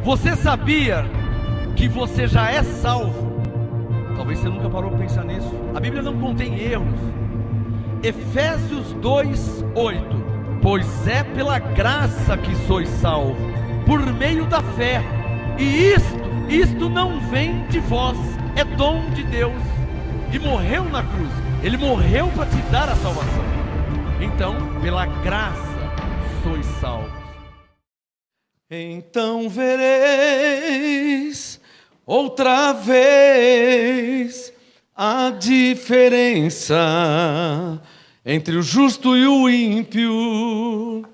Você sabia que você já é salvo? Talvez você nunca parou para pensar nisso. A Bíblia não contém erros. Efésios 2:8. Pois é pela graça que sois salvos, por meio da fé. E isto não vem de vós, é dom de Deus. E morreu na cruz. Ele morreu para te dar a salvação. Então, pela graça sois salvos. Então vereis outra vez a diferença entre o justo e o ímpio.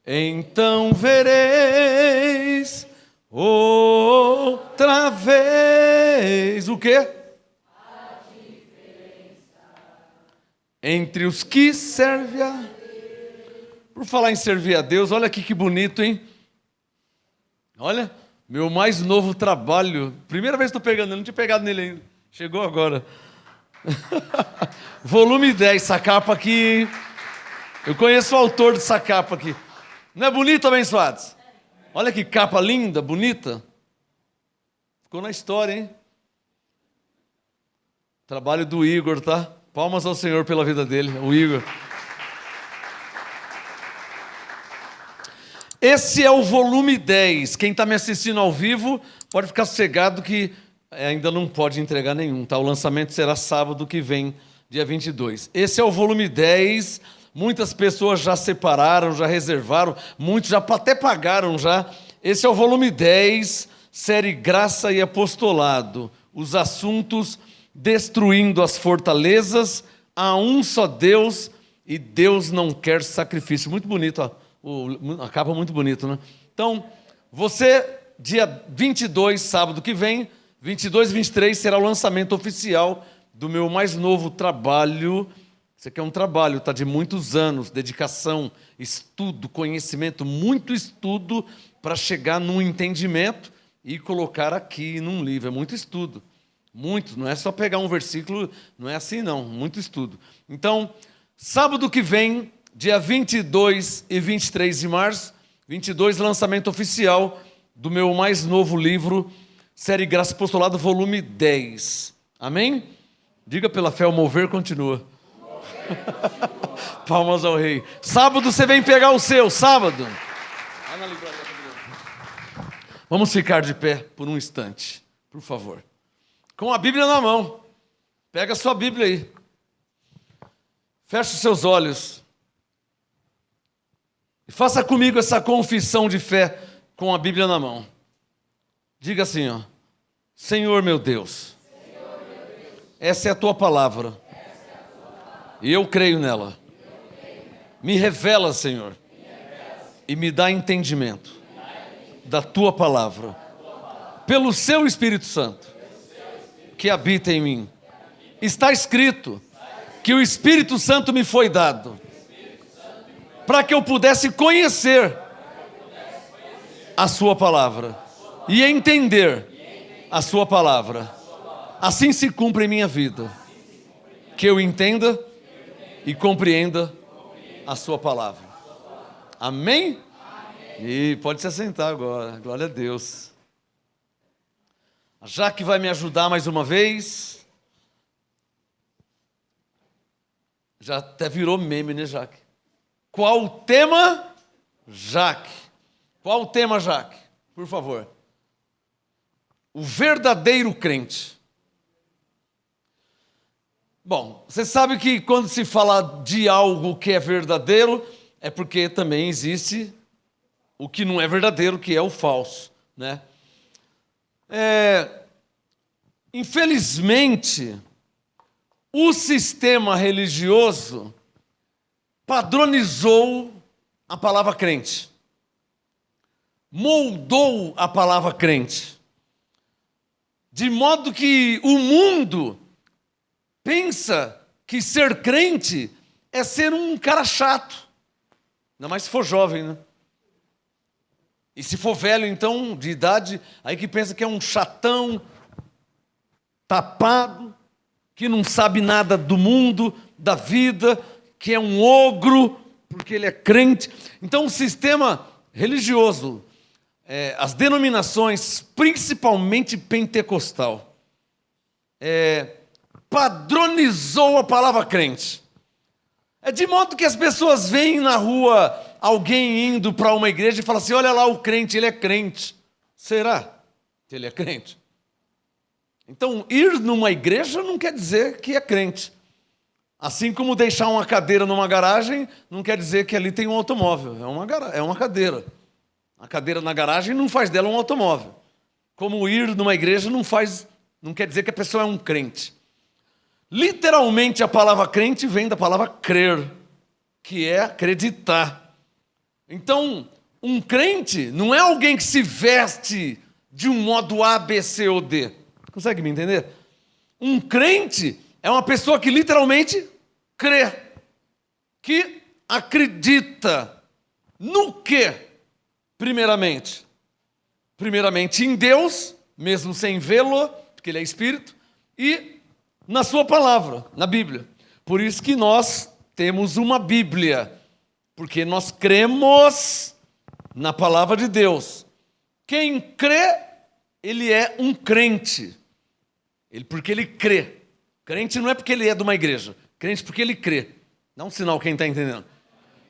Então vereis outra vez o quê? A diferença entre os que servem a... Por falar em servir a Deus, olha aqui que bonito, hein? Olha, meu mais novo trabalho. Primeira vez que estou pegando, eu não tinha pegado nele ainda. Chegou agora. Volume 10, essa capa aqui. Eu conheço o autor dessa capa aqui. Não é bonito, abençoados? Olha que capa linda, bonita. Ficou na história, hein? Trabalho do Igor, tá? Palmas ao Senhor pela vida dele, o Igor. Esse é o volume 10. Quem está me assistindo ao vivo pode ficar sossegado que ainda não pode entregar nenhum, tá? O lançamento será sábado que vem, dia 22. Esse é o volume 10. Muitas pessoas já separaram, já reservaram, muitos já até pagaram já. Esse é o volume 10, série Graça e Apostolado. Os assuntos: destruindo as fortalezas, há um só Deus e Deus não quer sacrifício. Muito bonito, ó. A capa é muito bonita, né? Então, você, dia 22, sábado que vem, 22 e 23, será o lançamento oficial do meu mais novo trabalho. Isso aqui é um trabalho, tá, de muitos anos, dedicação, estudo, conhecimento, muito estudo para chegar num entendimento e colocar aqui num livro. É muito estudo, muito, não é só pegar um versículo, não é assim não, muito estudo. Então, sábado que vem, dia 22 e 23 de março, 22, lançamento oficial do meu mais novo livro, série Graça e Apostolado, volume 10. Amém? Diga: pela fé o mover continua. Palmas ao Rei. Sábado você vem pegar o seu, sábado. Vamos ficar de pé por um instante, por favor. Com a Bíblia na mão. Pega a sua Bíblia aí. Feche os seus olhos. E faça comigo essa confissão de fé com a Bíblia na mão. Diga assim, ó: Senhor meu Deus, essa é a tua palavra. E eu creio nela. Me revela, Senhor, e me dá entendimento da tua palavra, pelo seu Espírito Santo que habita em mim. Está escrito que o Espírito Santo me foi dado para que eu pudesse conhecer a sua palavra e entender a sua palavra. Assim se cumpre em minha vida, que eu entenda e compreenda a sua palavra. Amém? E pode se assentar agora, glória a Deus. A Jaque vai me ajudar mais uma vez. Já até virou meme, né, Jaque? Qual o tema, Jaque? Qual o tema, Jaque? Por favor. O verdadeiro crente. Bom, você sabe que quando se fala de algo que é verdadeiro, é porque também existe o que não é verdadeiro, que é o falso, né? Infelizmente, o sistema religioso padronizou a palavra crente, moldou a palavra crente, de modo que o mundo pensa que ser crente é ser um cara chato, ainda mais se for jovem, né? E se for velho, então, de idade, aí que pensa que é um chatão, tapado, que não sabe nada do mundo, da vida, que é um ogro, porque ele é crente. Então o sistema religioso as denominações, principalmente pentecostal, padronizou a palavra crente. É de modo que as pessoas veem na rua alguém indo para uma igreja e falam assim: olha lá o crente, ele é crente. Será que ele é crente? Então, ir numa igreja não quer dizer que é crente. Assim como deixar uma cadeira numa garagem, não quer dizer que ali tem um automóvel. É uma cadeira. A cadeira na garagem não faz dela um automóvel. Como ir numa igreja não quer dizer que a pessoa é um crente. Literalmente, a palavra crente vem da palavra crer, que é acreditar. Então, um crente não é alguém que se veste de um modo A, B, C ou D. Consegue me entender? Um crente é uma pessoa que literalmente crê, que acredita no quê? Primeiramente em Deus, mesmo sem vê-lo, porque Ele é Espírito, e na sua palavra, na Bíblia. Por isso que nós temos uma Bíblia, porque nós cremos na palavra de Deus. Quem crê, ele é um crente. Porque ele crê. Crente não é porque ele é de uma igreja. Crente porque ele crê. Dá um sinal quem está entendendo.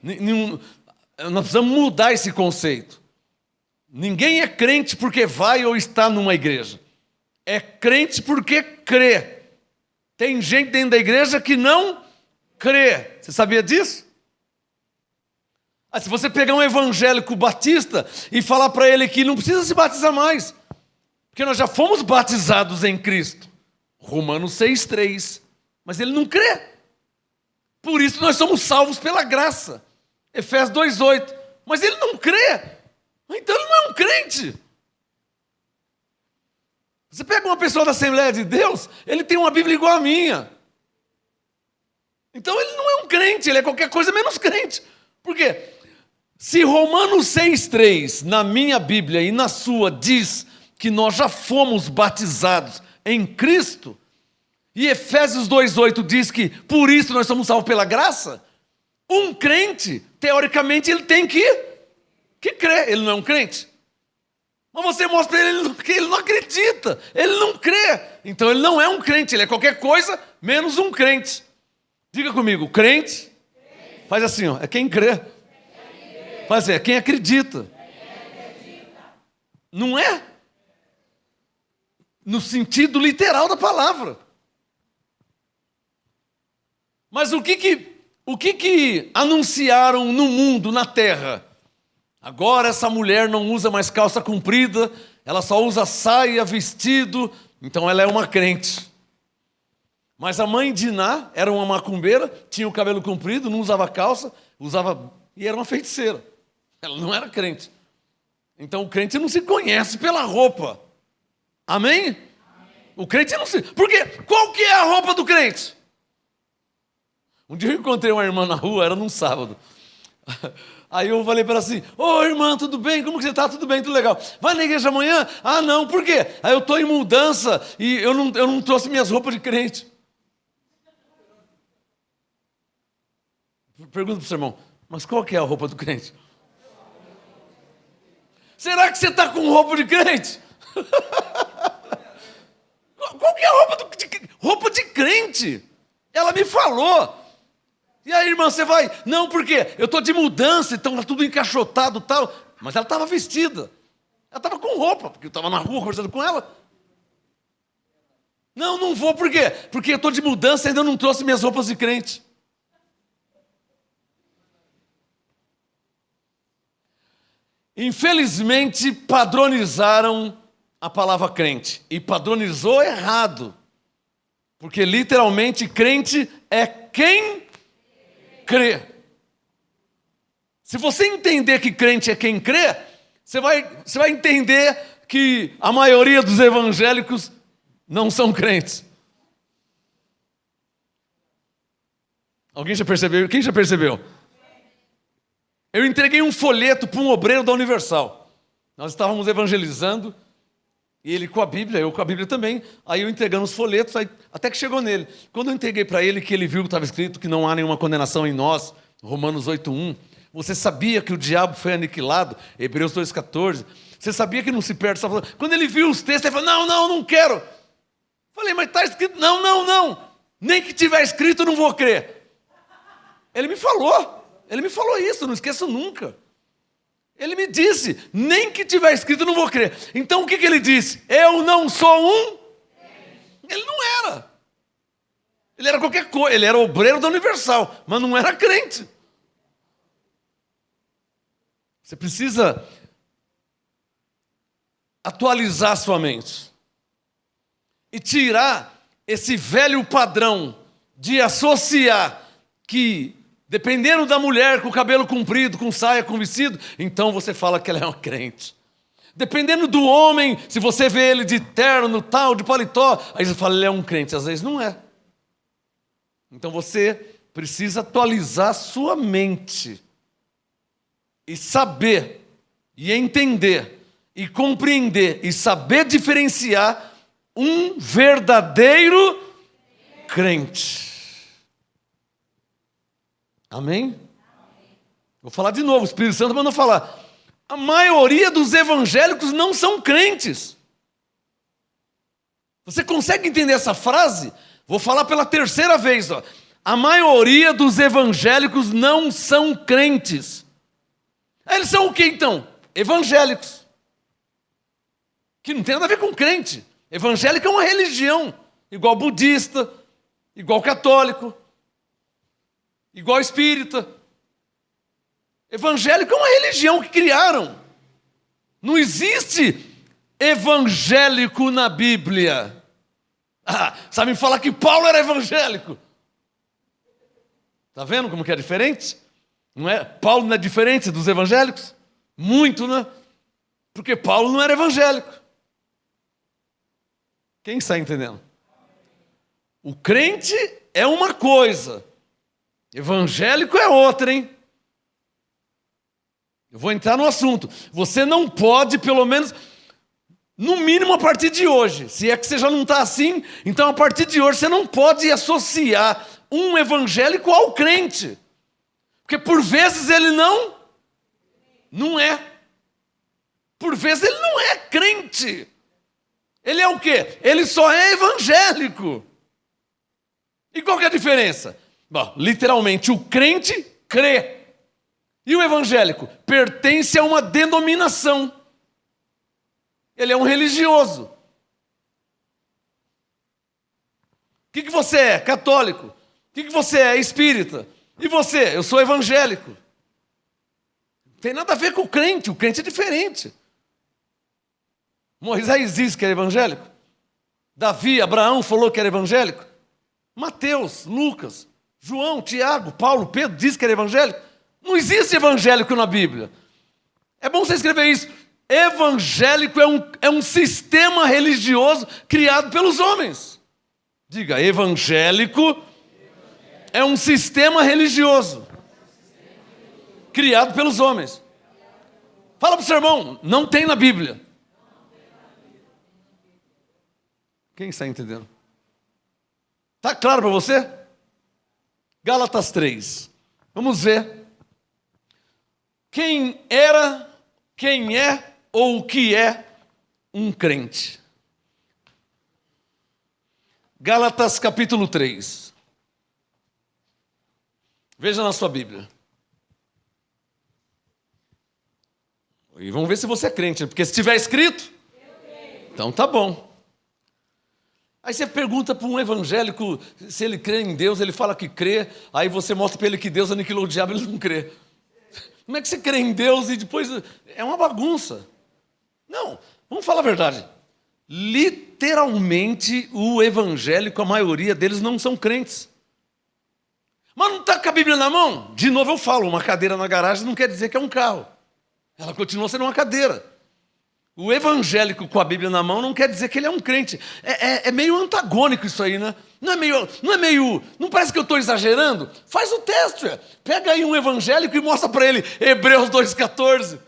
Nós precisamos mudar esse conceito. Ninguém é crente porque vai ou está numa igreja. É crente porque crê. Tem gente dentro da igreja que não crê. Você sabia disso? Se você pegar um evangélico batista e falar para ele que não precisa se batizar mais, porque nós já fomos batizados em Cristo. Romanos 6,3. Mas ele não crê. Por isso nós somos salvos pela graça. Efésios 2,8. Mas ele não crê. Então ele não é um crente. Você pega uma pessoa da Assembleia de Deus, ele tem uma Bíblia igual a minha. Então ele não é um crente, ele é qualquer coisa menos crente. Por quê? Se Romanos 6,3 na minha Bíblia e na sua diz que nós já fomos batizados em Cristo, e Efésios 2,8 diz que por isso nós somos salvos pela graça, um crente, teoricamente, ele tem que crer. Ele não é um crente. Mas você mostra para ele que ele não acredita, ele não crê. Então ele não é um crente, ele é qualquer coisa menos um crente. Diga comigo, crente, faz assim, ó, é quem crê. Faz assim, é quem acredita. Não é? No sentido literal da palavra. Mas o que anunciaram no mundo, na terra? Agora essa mulher não usa mais calça comprida, ela só usa saia, vestido, então ela é uma crente. Mas a mãe de Iná era uma macumbeira, tinha o cabelo comprido, não usava calça, e era uma feiticeira. Ela não era crente. Então o crente não se conhece pela roupa. Amém? O crente não se... Por quê? Qual que é a roupa do crente? Um dia eu encontrei uma irmã na rua, era num sábado. Aí eu falei para ela assim: ô irmã, tudo bem? Como que você está? Tudo bem, tudo legal. Vai na igreja amanhã? Ah, não, por quê? Aí eu estou em mudança e eu não trouxe minhas roupas de crente. Pergunta para o seu irmão: mas qual que é a roupa do crente? Será que você está com roupa de crente? Qual que é a roupa de crente? Ela me falou. E aí, irmã, você vai? Não, por quê? Eu estou de mudança, então está tudo encaixotado e tal. Mas ela estava vestida. Ela estava com roupa, porque eu estava na rua conversando com ela. Não vou, por quê? Porque eu estou de mudança e ainda não trouxe minhas roupas de crente. Infelizmente, padronizaram a palavra crente. E padronizou errado. Porque, literalmente, crente é quem crê. Se você entender que crente é quem crê, você vai entender que a maioria dos evangélicos não são crentes. Alguém já percebeu? Quem já percebeu? Eu entreguei um folheto para um obreiro da Universal. Nós estávamos evangelizando, e ele com a Bíblia, eu com a Bíblia também. Aí eu entregando os folhetos, até que chegou nele. Quando eu entreguei para ele, que ele viu que estava escrito que não há nenhuma condenação em nós, Romanos 8,1, Você sabia que o diabo foi aniquilado? Hebreus 2,14. Você sabia que não se perde? Quando ele viu os textos, ele falou, não quero. Falei, mas está escrito, não. Nem que tiver escrito, eu não vou crer. Ele me falou isso, não esqueço nunca. Ele me disse, nem que tiver escrito, eu não vou crer. Então o que ele disse? Eu não sou um? Ele não era. Ele era qualquer coisa, ele era obreiro da Universal, mas não era crente. Você precisa atualizar sua mente e tirar esse velho padrão de associar que, dependendo da mulher com o cabelo comprido, com saia, com vestido, então você fala que ela é uma crente. Dependendo do homem, se você vê ele de terno, tal, de paletó, aí você fala, ele é um crente. Às vezes não é. Então você precisa atualizar sua mente e saber, e entender, e compreender, e saber diferenciar um verdadeiro crente. Amém? Vou falar de novo, o Espírito Santo mandou falar. A maioria dos evangélicos não são crentes. Você consegue entender essa frase? Vou falar pela terceira vez. A maioria dos evangélicos não são crentes. Eles são o que então? Evangélicos. Que não tem nada a ver com crente. Evangélico é uma religião, igual budista, igual católico, igual espírita. Evangélico é uma religião que criaram. Não existe evangélico na Bíblia. Sabe me falar que Paulo era evangélico? Está vendo como que é diferente? Não é? Paulo não é diferente dos evangélicos? Muito, né? Porque Paulo não era evangélico. Quem está entendendo? O crente é uma coisa, evangélico é outra, hein? Eu vou entrar no assunto. Você não pode, pelo menos, no mínimo a partir de hoje, se é que você já não está assim, então a partir de hoje você não pode associar um evangélico ao crente. Porque por vezes ele não é. Por vezes ele não é crente. Ele é o quê? Ele só é evangélico. E qual que é a diferença? Bom, literalmente, o crente crê. E o evangélico pertence a uma denominação. Ele é um religioso. O que você é? Católico. O que você é? Espírita. E você? Eu sou evangélico. Não tem nada a ver com o crente é diferente. Moisés disse que era evangélico. Davi, Abraão falou que era evangélico. Mateus, Lucas, João, Tiago, Paulo, Pedro disse que era evangélico. Não existe evangélico na Bíblia. É bom você escrever isso. Evangélico é um sistema religioso criado pelos homens. Diga, evangélico é um sistema religioso criado pelos homens. Fala para o seu irmão, não tem na Bíblia. Quem está entendendo? Está claro para você? Gálatas 3. Vamos ver. Quem era, quem é ou o que é um crente? Gálatas capítulo 3. Veja na sua Bíblia. E vamos ver se você é crente, porque se tiver escrito, então tá bom. Aí você pergunta para um evangélico se ele crê em Deus, ele fala que crê, aí você mostra para ele que Deus aniquilou o diabo, ele não crê. Como é que você crê em Deus e depois... É uma bagunça. Não, vamos falar a verdade. Literalmente, o evangélico, a maioria deles não são crentes. Mas não está com a Bíblia na mão? De novo eu falo, uma cadeira na garagem não quer dizer que é um carro. Ela continua sendo uma cadeira. O evangélico com a Bíblia na mão não quer dizer que ele é um crente. É meio antagônico isso aí, né? Não parece que eu estou exagerando? Faz o teste. Pega aí um evangélico e mostra para ele Hebreus 2,14.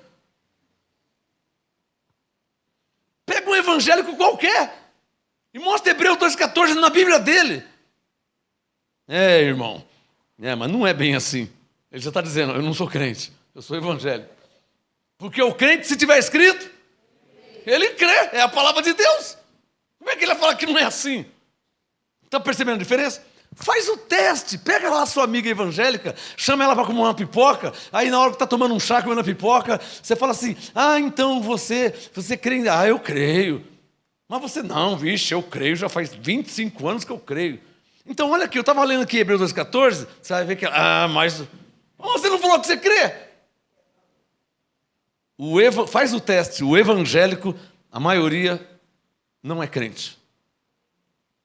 Pega um evangélico qualquer e mostra Hebreus 2,14 na Bíblia dele. Irmão. Mas não é bem assim. Ele já está dizendo, eu não sou crente, eu sou evangélico. Porque o crente, se tiver escrito, ele crê, é a palavra de Deus. Como é que ele vai falar que não é assim? Está percebendo a diferença? Faz o teste, pega lá a sua amiga evangélica, chama ela para comer uma pipoca, aí na hora que está tomando um chá comendo a pipoca, você fala assim, então você crê? Eu creio. Mas você, não, vixe, eu creio, já faz 25 anos que eu creio. Então olha aqui, eu estava lendo aqui Hebreus 2,14, você vai ver que, mas você não falou que você crê? Faz o teste, o evangélico, a maioria não é crente.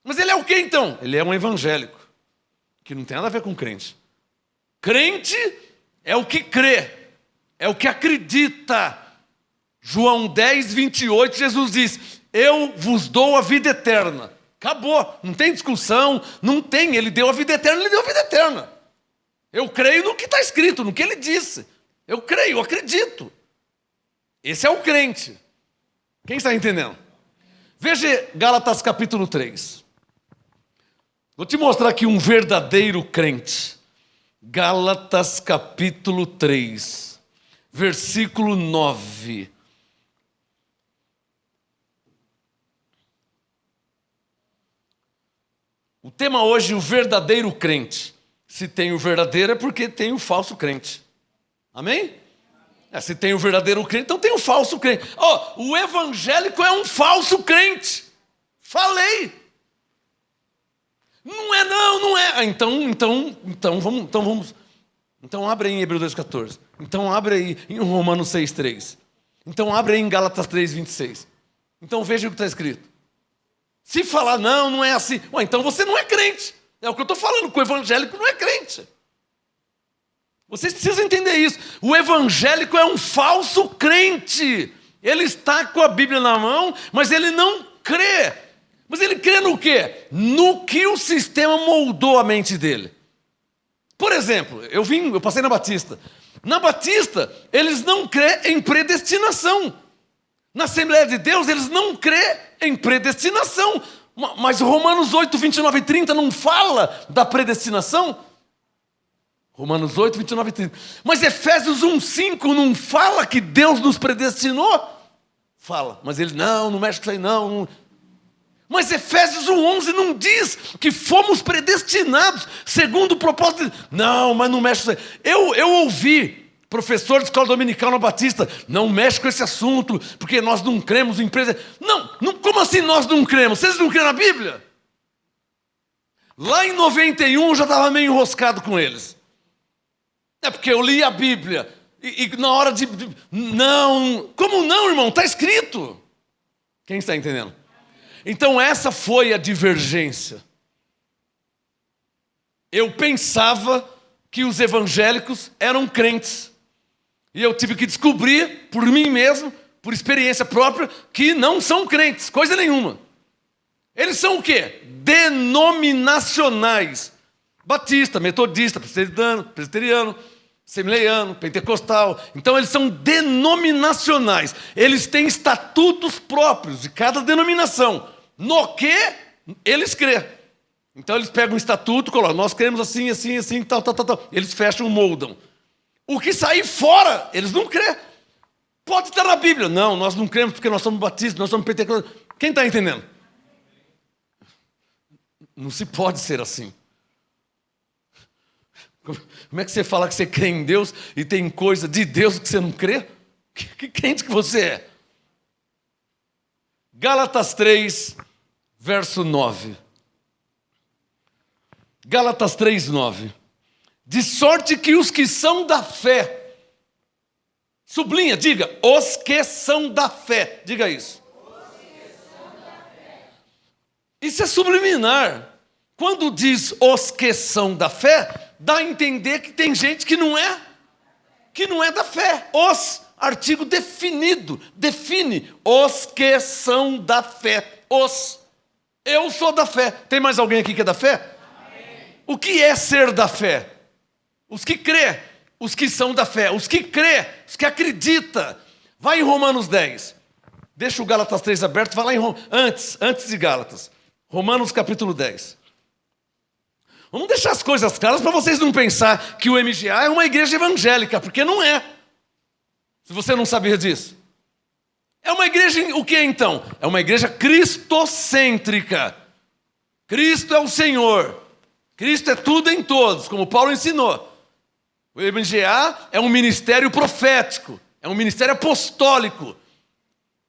Mas ele é o que então? Ele é um evangélico, que não tem nada a ver com crente. Crente é o que crê, é o que acredita. João 10, 28, Jesus diz, eu vos dou a vida eterna. Acabou, não tem discussão, não tem, ele deu a vida eterna, ele deu a vida eterna. Eu creio no que está escrito, no que ele disse. Eu creio, eu acredito. Esse é o crente. Quem está entendendo? Veja Gálatas capítulo 3. Vou te mostrar aqui um verdadeiro crente. Gálatas capítulo 3, versículo 9. O tema hoje, o verdadeiro crente. Se tem o verdadeiro é porque tem o falso crente. Amém? Se tem o verdadeiro crente, então tem o falso crente. O evangélico é um falso crente. Falei. Não é, não é. Então vamos. Então abre aí em Hebreus 2,14. Então abre aí em Romanos 6,3. Então abre aí em Gálatas 3,26. Então veja o que está escrito. Se falar, não é assim. Então você não é crente. É o que eu estou falando, que o evangélico não é crente. Vocês precisam entender isso. O evangélico é um falso crente. Ele está com a Bíblia na mão, mas ele não crê. Mas ele crê no quê? No que o sistema moldou a mente dele. Por exemplo, eu passei na Batista. Na Batista, eles não crê em predestinação. Na Assembleia de Deus, eles não crê em predestinação. Mas Romanos 8, 29 e 30 não fala da predestinação? Romanos 8, 29 e 30. Mas Efésios 1, 5 não fala que Deus nos predestinou? Fala, mas ele não mexe com isso aí não. Mas Efésios 1, 11 não diz que fomos predestinados segundo o propósito de... Não, mas não mexe com isso aí. Eu ouvi professor de escola dominical na Batista, não mexe com esse assunto, porque nós não cremos em empresa. Não, como assim nós não cremos? Vocês não creem na Bíblia? Lá em 91 eu já estava meio enroscado com eles. É porque eu li a Bíblia e na hora de... Não, como não, irmão? Está escrito. Quem está entendendo? Então essa foi a divergência. Eu pensava que os evangélicos eram crentes. E eu tive que descobrir por mim mesmo, por experiência própria, que não são crentes, coisa nenhuma. Eles são o quê? Denominacionais. Batista, metodista, presbiteriano, assembleiano, pentecostal. Então eles são denominacionais. Eles têm estatutos próprios de cada denominação. No que eles crêem. Então eles pegam um estatuto, colocam, nós cremos assim, assim, assim, tal. Eles fecham, moldam. O que sair fora, eles não crêem. Pode estar na Bíblia. Não, nós não cremos porque nós somos batistas, nós somos pentecostais. Quem está entendendo? Não se pode ser assim. Como é que você fala que você crê em Deus e tem coisa de Deus que você não crê? Que crente que você é? Gálatas 3, verso 9. Gálatas 3, 9. De sorte que os que são da fé, sublinha, diga, os que são da fé, diga isso. Isso é subliminar. Quando diz os que são da fé, dá a entender que tem gente que não é da fé. Os, artigo definido, define os que são da fé. Os, eu sou da fé. Tem mais alguém aqui que é da fé? Amém. O que é ser da fé? Os que crê, os que são da fé, os que crê, os que acredita. Vai em Romanos 10. Deixa o Gálatas 3 aberto, vai lá em antes de Gálatas. Romanos capítulo 10. Vamos deixar as coisas claras para vocês não pensar que o MGA é uma igreja evangélica, porque não é. Se você não sabia disso. É uma igreja, o que então? É uma igreja cristocêntrica. Cristo é o Senhor. Cristo é tudo em todos, como Paulo ensinou. O MGA é um ministério profético, é um ministério apostólico.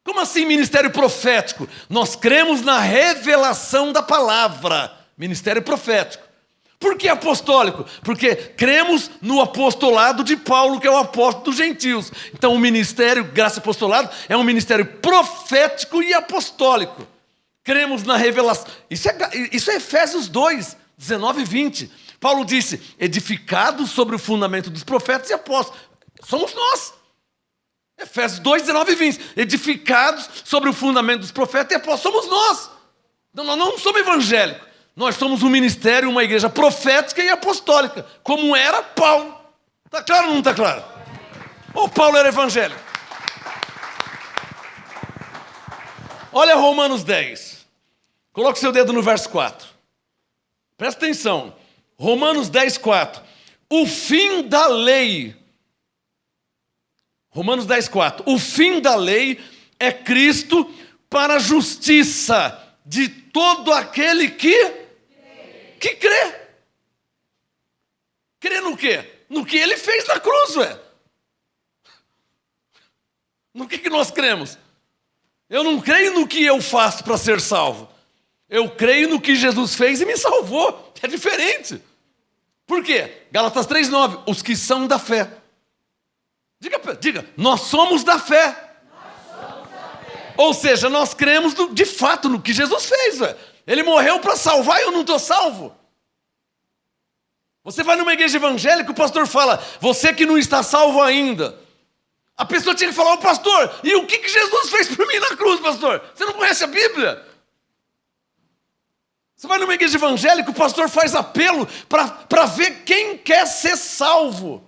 Como assim ministério profético? Nós cremos na revelação da palavra, ministério profético. Por que apostólico? Porque cremos no apostolado de Paulo, que é o apóstolo dos gentios. Então o ministério, graça e apostolado, é um ministério profético e apostólico. Cremos na revelação. Isso é Efésios 2, 19 e 20. Paulo disse, edificados sobre o fundamento dos profetas e apóstolos. Somos nós. Efésios 2, 19 e 20. Edificados sobre o fundamento dos profetas e apóstolos. Somos nós. Nós não somos evangélicos. Nós somos um ministério, uma igreja profética e apostólica, como era Paulo. Está claro ou não está claro? Ou Paulo era evangélico? Olha Romanos 10. Coloque seu dedo no verso 4. Presta atenção. Romanos 10, 4. O fim da lei. Romanos 10, 4. O fim da lei é Cristo para a justiça de todo aquele que crê. Crê no quê? No que ele fez na cruz, ué. No que nós cremos? Eu não creio no que eu faço para ser salvo. Eu creio no que Jesus fez e me salvou. É diferente. Por quê? Gálatas 3,9. Os que são da fé. Diga, nós somos da fé. Ou seja, nós cremos de fato no que Jesus fez. Ué. Ele morreu para salvar e eu não estou salvo. Você vai numa igreja evangélica, o pastor fala, você que não está salvo ainda. A pessoa tinha que falar, o pastor, e o que Jesus fez por mim na cruz, pastor? Você não conhece a Bíblia? Você vai numa igreja evangélica, o pastor faz apelo para ver quem quer ser salvo.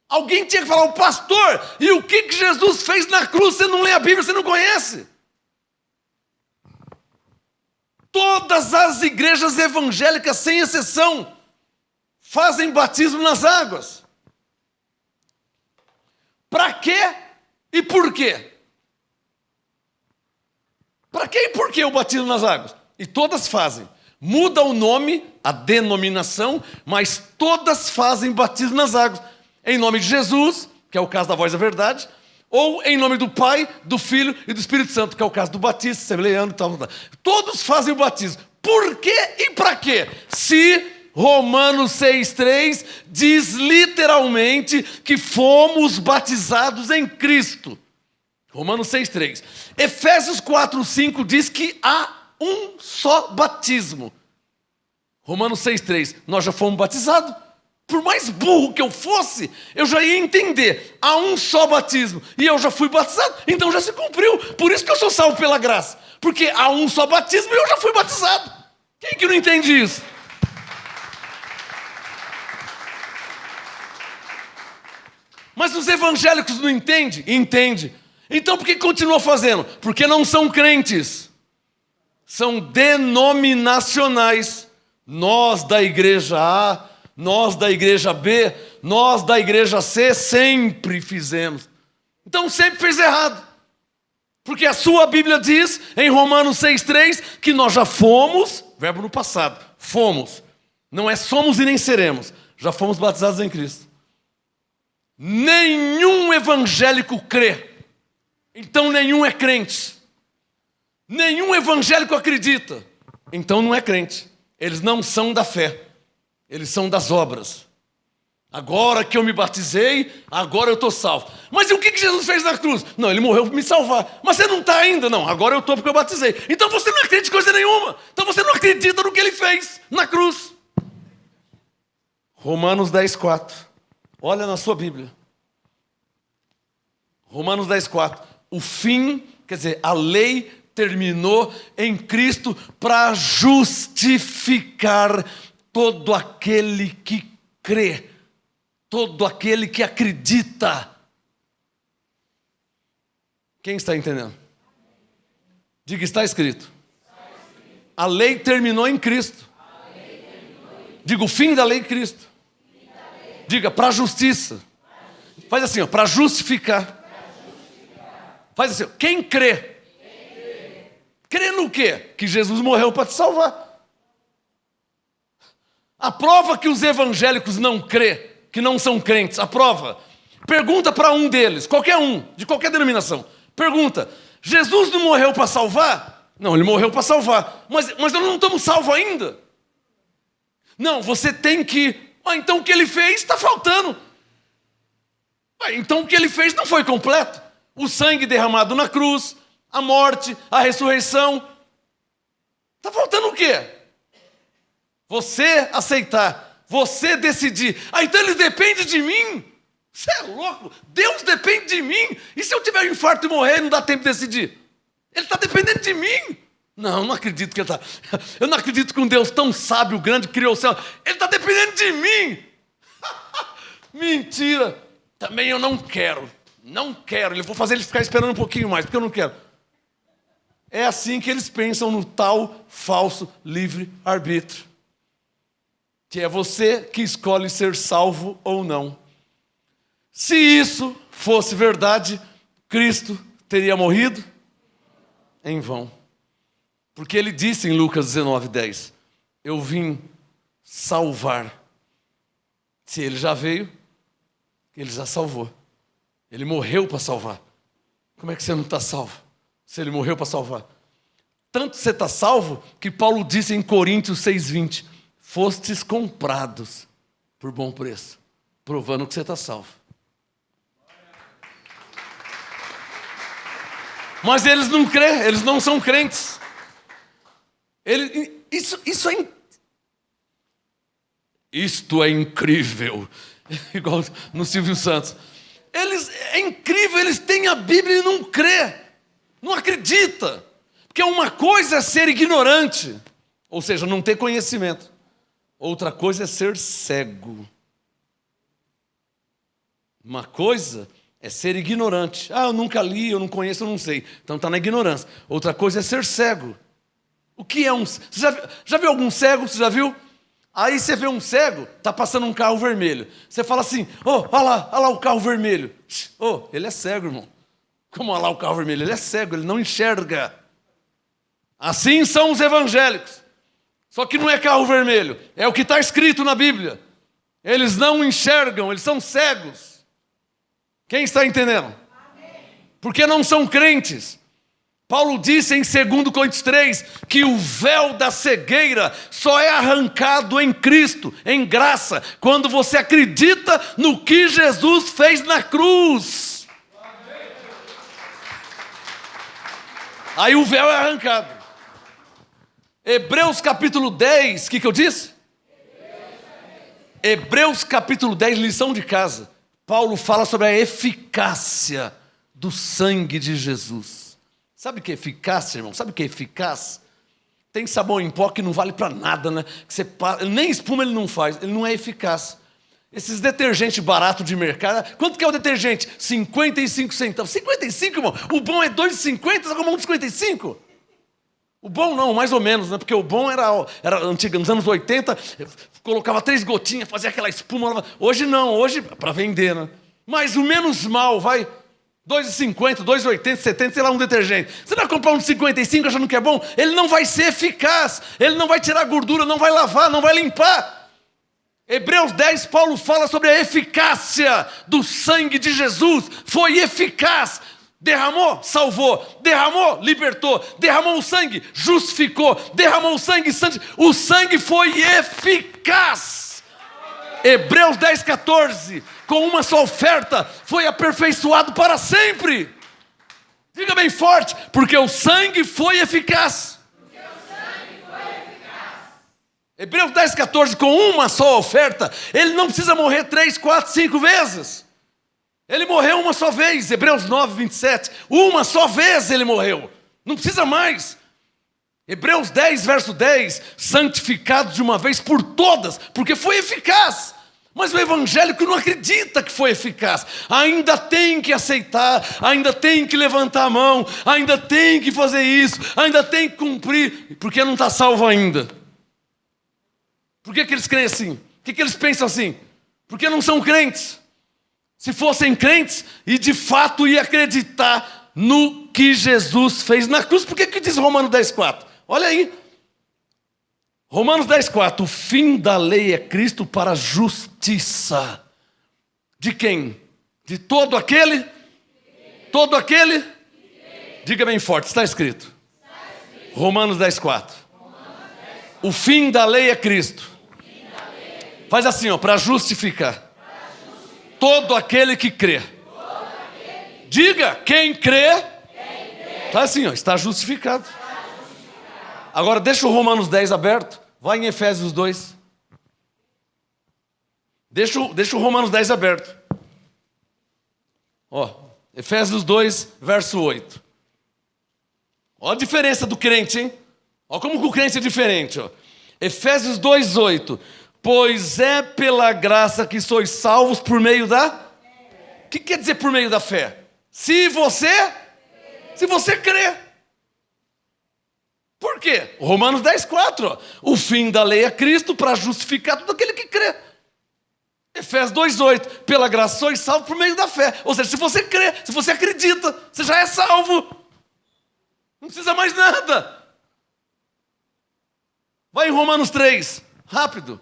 Alguém tinha que falar, o pastor, e o que Jesus fez na cruz? Você não lê a Bíblia, você não conhece. Todas as igrejas evangélicas, sem exceção, fazem batismo nas águas. Para quê e por quê? Para quê e por quê o batismo nas águas? E todas fazem. Muda o nome, a denominação, mas todas fazem batismo nas águas. Em nome de Jesus, que é o caso da Voz da Verdade, ou em nome do Pai, do Filho e do Espírito Santo, que é o caso do batismo, Assembleiano e tal. Todos fazem o batismo. Por quê e para quê? Se Romanos 6,3 diz literalmente que fomos batizados em Cristo. Romanos 6,3. Efésios 4,5 diz que há um só batismo. Romanos 6,3. Nós já fomos batizados. Por mais burro que eu fosse, eu já ia entender. Há um só batismo. E eu já fui batizado. Então já se cumpriu. Por isso que eu sou salvo pela graça. Porque há um só batismo e eu já fui batizado. Quem que não entende isso? Mas os evangélicos não entendem? Entende. Então por que continua fazendo? Porque não são crentes. São denominacionais. Nós da igreja A, nós da igreja B, nós da igreja C sempre fizemos. Então sempre fez errado. Porque a sua Bíblia diz, em Romanos 6,3, que nós já fomos, verbo no passado, fomos. Não é somos e nem seremos. Já fomos batizados em Cristo. Nenhum evangélico crê. Então nenhum é crente. Nenhum evangélico acredita. Então não é crente. Eles não são da fé. Eles são das obras. Agora que eu me batizei, agora eu estou salvo. Mas e o que Jesus fez na cruz? Não, ele morreu para me salvar. Mas você não está ainda? Não, agora eu estou porque eu batizei. Então você não acredita em coisa nenhuma. Então você não acredita no que ele fez na cruz. Romanos 10,4. Olha na sua Bíblia. Romanos 10,4. O fim, quer dizer, a lei terminou em Cristo para justificar todo aquele que crê, todo aquele que acredita. Quem está entendendo? Diga, está escrito. A lei terminou em Cristo. Diga o fim da lei de Cristo. Diga para a justiça. Faz assim, para justificar. Faz assim, quem crê? Crê no quê? Que Jesus morreu para te salvar. A prova que os evangélicos não crê, que não são crentes, a prova. Pergunta para um deles, qualquer um, de qualquer denominação. Pergunta, Jesus não morreu para salvar? Não, ele morreu para salvar. Mas nós não estamos salvos ainda. Não, você tem que... então o que ele fez está faltando. Então o que ele fez não foi completo. O sangue derramado na cruz, a morte, a ressurreição. Está faltando o quê? Você aceitar, você decidir. Então ele depende de mim. Você é louco? Deus depende de mim. E se eu tiver um infarto e morrer, não dá tempo de decidir? Ele está dependendo de mim. Não, não acredito que ele está. Eu não acredito que um Deus tão sábio, grande, criou o céu. Ele está dependendo de mim. Mentira. Também eu não quero. Não quero. Eu vou fazer ele ficar esperando um pouquinho mais, porque eu não quero. É assim que eles pensam no tal falso livre-arbítrio. Que é você que escolhe ser salvo ou não. Se isso fosse verdade, Cristo teria morrido em vão. Porque ele disse em Lucas 19:10, eu vim salvar. Se ele já veio, ele já salvou. Ele morreu para salvar. Como é que você não está salvo? Se ele morreu para salvar. Tanto você está salvo, que Paulo disse em Coríntios 6:20, fostes comprados por bom preço, provando que você está salvo. Mas eles não crêem, eles não são crentes. Isto é incrível. Igual no Silvio Santos. É incrível, eles têm a Bíblia e não crê. Não acredita. Porque uma coisa é ser ignorante, ou seja, não ter conhecimento. Outra coisa é ser cego. Uma coisa é ser ignorante. Eu nunca li, eu não conheço, eu não sei. Então está na ignorância. Outra coisa é ser cego. O que é um... Você já viu algum cego? Você já viu? Aí você vê um cego, está passando um carro vermelho. Você fala assim, olha lá o carro vermelho. Ele é cego, irmão. Como olha lá o carro vermelho? Ele é cego, ele não enxerga. Assim são os evangélicos. Só que não é carro vermelho, é o que está escrito na Bíblia. Eles não enxergam, eles são cegos. Quem está entendendo? Porque não são crentes. Paulo disse em 2 Coríntios 3 que o véu da cegueira só é arrancado em Cristo, em graça, quando você acredita no que Jesus fez na cruz. Aí o véu é arrancado. Hebreus capítulo 10, o que eu disse? Hebreus capítulo 10, lição de casa. Paulo fala sobre a eficácia do sangue de Jesus. Sabe o que é eficácia, irmão? Sabe o que é eficaz? Tem sabão em pó que não vale para nada, né? Que você nem espuma ele não faz, ele não é eficaz. Esses detergentes baratos de mercado, quanto que é o detergente? 55 centavos. 55, irmão? O bom é 2,50, sabe como é 1,55? O bom não, mais ou menos, né? Porque o bom era antigo, nos anos 80, colocava 3 gotinhas, fazia aquela espuma. Hoje não, hoje para vender, né? Mas o menos mal, vai, 2,50, 2,80, 70, sei lá, um detergente. Você vai comprar um de 55 achando que é bom? Ele não vai ser eficaz, ele não vai tirar gordura, não vai lavar, não vai limpar. Hebreus 10, Paulo fala sobre a eficácia do sangue de Jesus. Foi eficaz. Derramou, salvou. Derramou, libertou. Derramou o sangue, justificou. Derramou o sangue, o sangue foi eficaz. Hebreus 10, 14. Com uma só oferta, foi aperfeiçoado para sempre. Diga bem forte, porque o sangue foi eficaz. Hebreus 10, 14, com uma só oferta, ele não precisa morrer 3, 4, 5 vezes. Ele morreu uma só vez. Hebreus 9, 27, uma só vez ele morreu. Não precisa mais. Hebreus 10, verso 10, santificados de uma vez por todas, porque foi eficaz. Mas o evangélico não acredita que foi eficaz. Ainda tem que aceitar, ainda tem que levantar a mão, ainda tem que fazer isso, ainda tem que cumprir, porque não está salvo ainda. Por que eles creem assim? Por que eles pensam assim? Porque não são crentes. Se fossem crentes e de fato ia acreditar no que Jesus fez na cruz, por que diz Romanos 10,4? Olha aí. Romanos 10,4. O fim da lei é Cristo para a justiça. De quem? De todo aquele? Todo aquele? Diga bem forte, está escrito. Romanos 10,4. O fim da lei é Cristo. Faz assim, ó, para justificar. Todo aquele que crê. Diga, quem crê. Tá assim, ó, está justificado. Agora deixa o Romanos 10 aberto. Vai em Efésios 2. Deixa o Romanos 10 aberto. Ó, Efésios 2, verso 8. Ó a diferença do crente, hein? Ó como que o crente é diferente, ó. Efésios 2, 8. Pois é pela graça que sois salvos por meio da... O que quer dizer por meio da fé? Se você crê. Por quê? Romanos 10, 4. Ó. O fim da lei é Cristo para justificar todo aquele que crê. Efésios 2, 8. Pela graça sois salvos por meio da fé. Ou seja, se você crê, se você acredita, você já é salvo. Não precisa mais nada. Vai em Romanos 3. Rápido.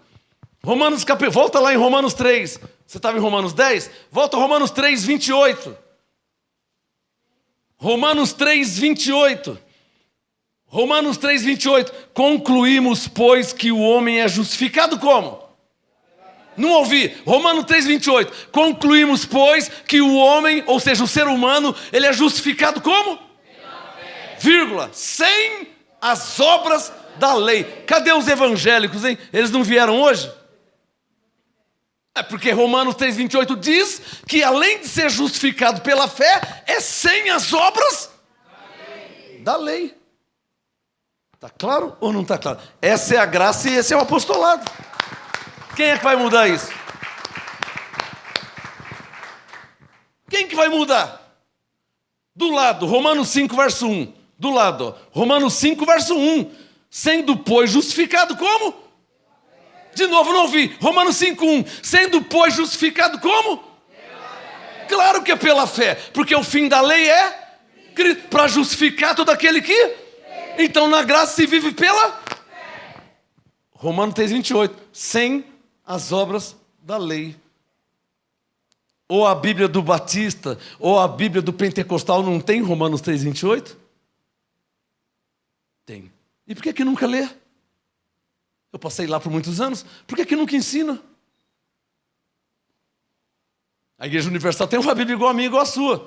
Volta lá em Romanos 3. Você estava em Romanos 10? Volta a Romanos 3, 28. Romanos 3, 28. Romanos 3, 28. Concluímos, pois, que o homem é justificado como? Não ouvi. Romanos 3, 28. Concluímos, pois, que o homem, ou seja, o ser humano, ele é justificado como? Vírgula. Sem as obras da lei. Cadê os evangélicos, hein? Eles não vieram hoje? É porque Romanos 3, 28 diz que além de ser justificado pela fé, é sem as obras da lei. Está claro ou não está claro? Essa é a graça e esse é o apostolado. Quem é que vai mudar isso? Quem que vai mudar? Do lado, Romanos 5, verso 1. Do lado, ó, Romanos 5, verso 1. Sendo, pois, justificado como? De novo, não ouvi. Romanos 5, 1. Sendo, pois, justificado como? Claro que é pela fé. Porque o fim da lei é para justificar todo aquele que... Então, na graça se vive pela... Romanos 3, 28. Sem as obras da lei. Ou a Bíblia do Batista, ou a Bíblia do Pentecostal não tem Romanos 3, 28? Tem. E por que nunca lê? Eu passei lá por muitos anos. Por que nunca ensina? A Igreja Universal tem uma Bíblia igual a minha, igual a sua.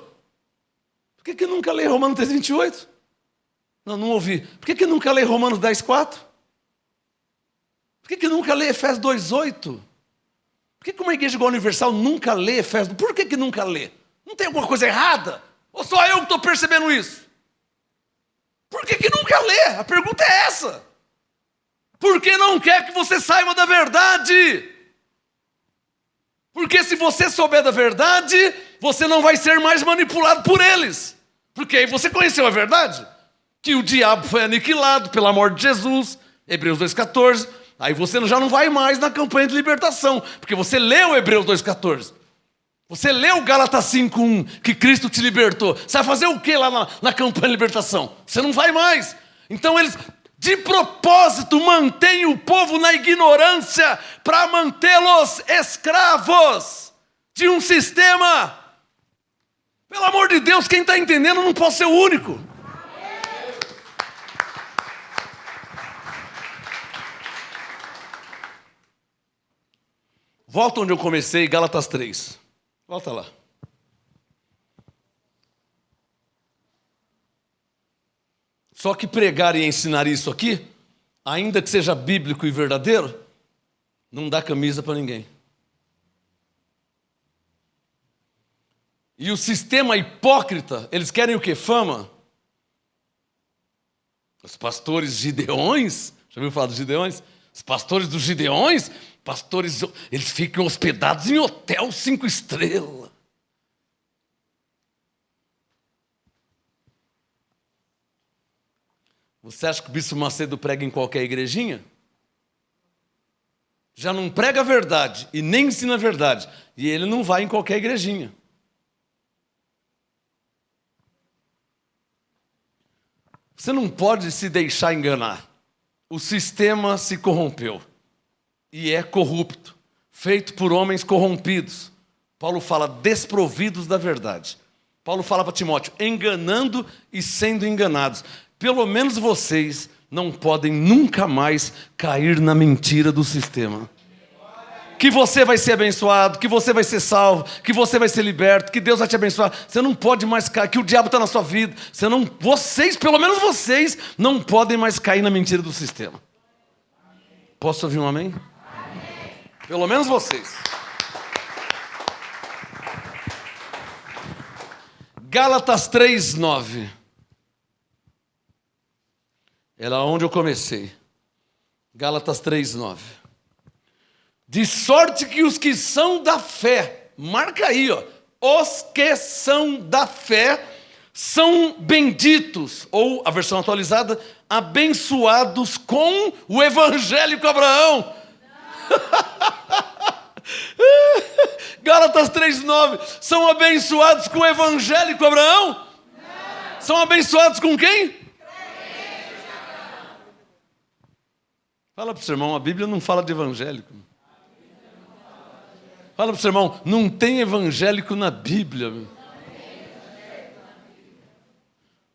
Por que nunca lê Romanos 3, 28? Não ouvi. Por que nunca lê Romanos 10, 4? Por que nunca lê Efésios 2, 8? Por que uma igreja igual a Universal nunca lê Efésios? Por que nunca lê? Não tem alguma coisa errada? Ou só eu que estou percebendo isso? Por que nunca lê? A pergunta é essa. Porque não quer que você saiba da verdade. Porque se você souber da verdade, você não vai ser mais manipulado por eles. Porque aí você conheceu a verdade. Que o diabo foi aniquilado pela morte de Jesus. Hebreus 2,14. Aí você já não vai mais na campanha de libertação. Porque você leu Hebreus 2,14. Você leu Gálatas 5,1, que Cristo te libertou. Você vai fazer o que lá na campanha de libertação? Você não vai mais. Então eles... de propósito, mantém o povo na ignorância para mantê-los escravos de um sistema. Pelo amor de Deus, quem está entendendo não pode ser o único. Volta onde eu comecei, Gálatas 3. Volta lá. Só que pregar e ensinar isso aqui, ainda que seja bíblico e verdadeiro, não dá camisa para ninguém. E o sistema hipócrita, eles querem o quê? Fama. Os pastores gideões, já ouviu falar dos gideões? Os pastores dos gideões, pastores, eles ficam hospedados em hotel 5 estrelas. Você acha que o Bispo Macedo prega em qualquer igrejinha? já não prega a verdade e nem ensina a verdade. E ele não vai em qualquer igrejinha. Você não pode se deixar enganar. O sistema se corrompeu e é corrupto, feito por homens corrompidos. Paulo fala desprovidos da verdade. Paulo fala para Timóteo, enganando e sendo enganados. Pelo menos vocês não podem nunca mais cair na mentira do sistema. Que você vai ser abençoado, que você vai ser salvo, que você vai ser liberto, que Deus vai te abençoar. Você não pode mais cair, que o diabo está na sua vida. Vocês, pelo menos vocês, não podem mais cair na mentira do sistema. Posso ouvir um amém? Amém. Pelo menos vocês. Gálatas 3:9. Era onde eu comecei. Gálatas 3:9. De sorte que os que são da fé, marca aí, ó, os que são da fé são benditos, ou a versão atualizada, abençoados com o evangélico Abraão. Gálatas 3:9, são abençoados com o evangélico Abraão? Não. São abençoados com quem? Fala para o seu irmão, a Bíblia não fala de evangélico. Fala para o seu irmão, não tem evangélico na Bíblia.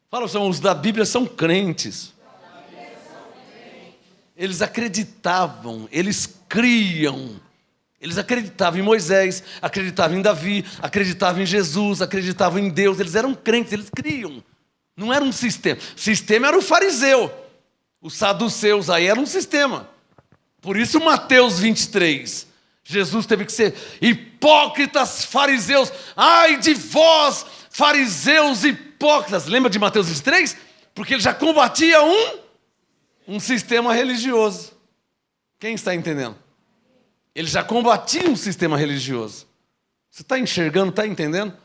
Fala para o seu irmão, os da Bíblia são crentes. Eles acreditavam, eles criam. Eles acreditavam em Moisés, acreditavam em Davi, acreditavam em Jesus, acreditavam em Deus. Eles eram crentes, eles criam. Não era um sistema. O sistema era o fariseu. Os saduceus aí era um sistema. Por isso Mateus 23. Jesus teve que ser hipócritas fariseus. Ai de vós, fariseus hipócritas. Lembra de Mateus 23? Porque ele já combatia um sistema religioso. Quem está entendendo? Ele já combatia um sistema religioso. Você está enxergando, está entendendo?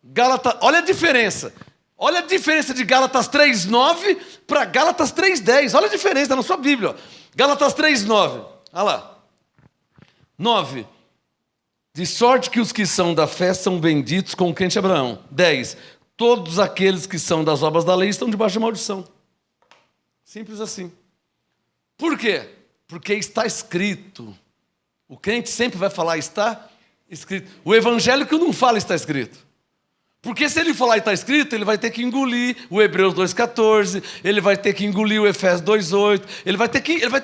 Gálatas, olha a diferença. Olha a diferença de Gálatas 3:9 para Gálatas 3:10. Olha a diferença na sua Bíblia. Ó. Gálatas 3:9. Olha lá. 9. De sorte que os que são da fé são benditos com o crente Abraão. 10. Todos aqueles que são das obras da lei estão debaixo de maldição. Simples assim. Por quê? Porque está escrito. O crente sempre vai falar, está escrito. O evangélico não fala, está escrito. Porque se ele falar está escrito, ele vai ter que engolir o Hebreus 2,14, ele vai ter que engolir o Efésios 2,8, ele vai ter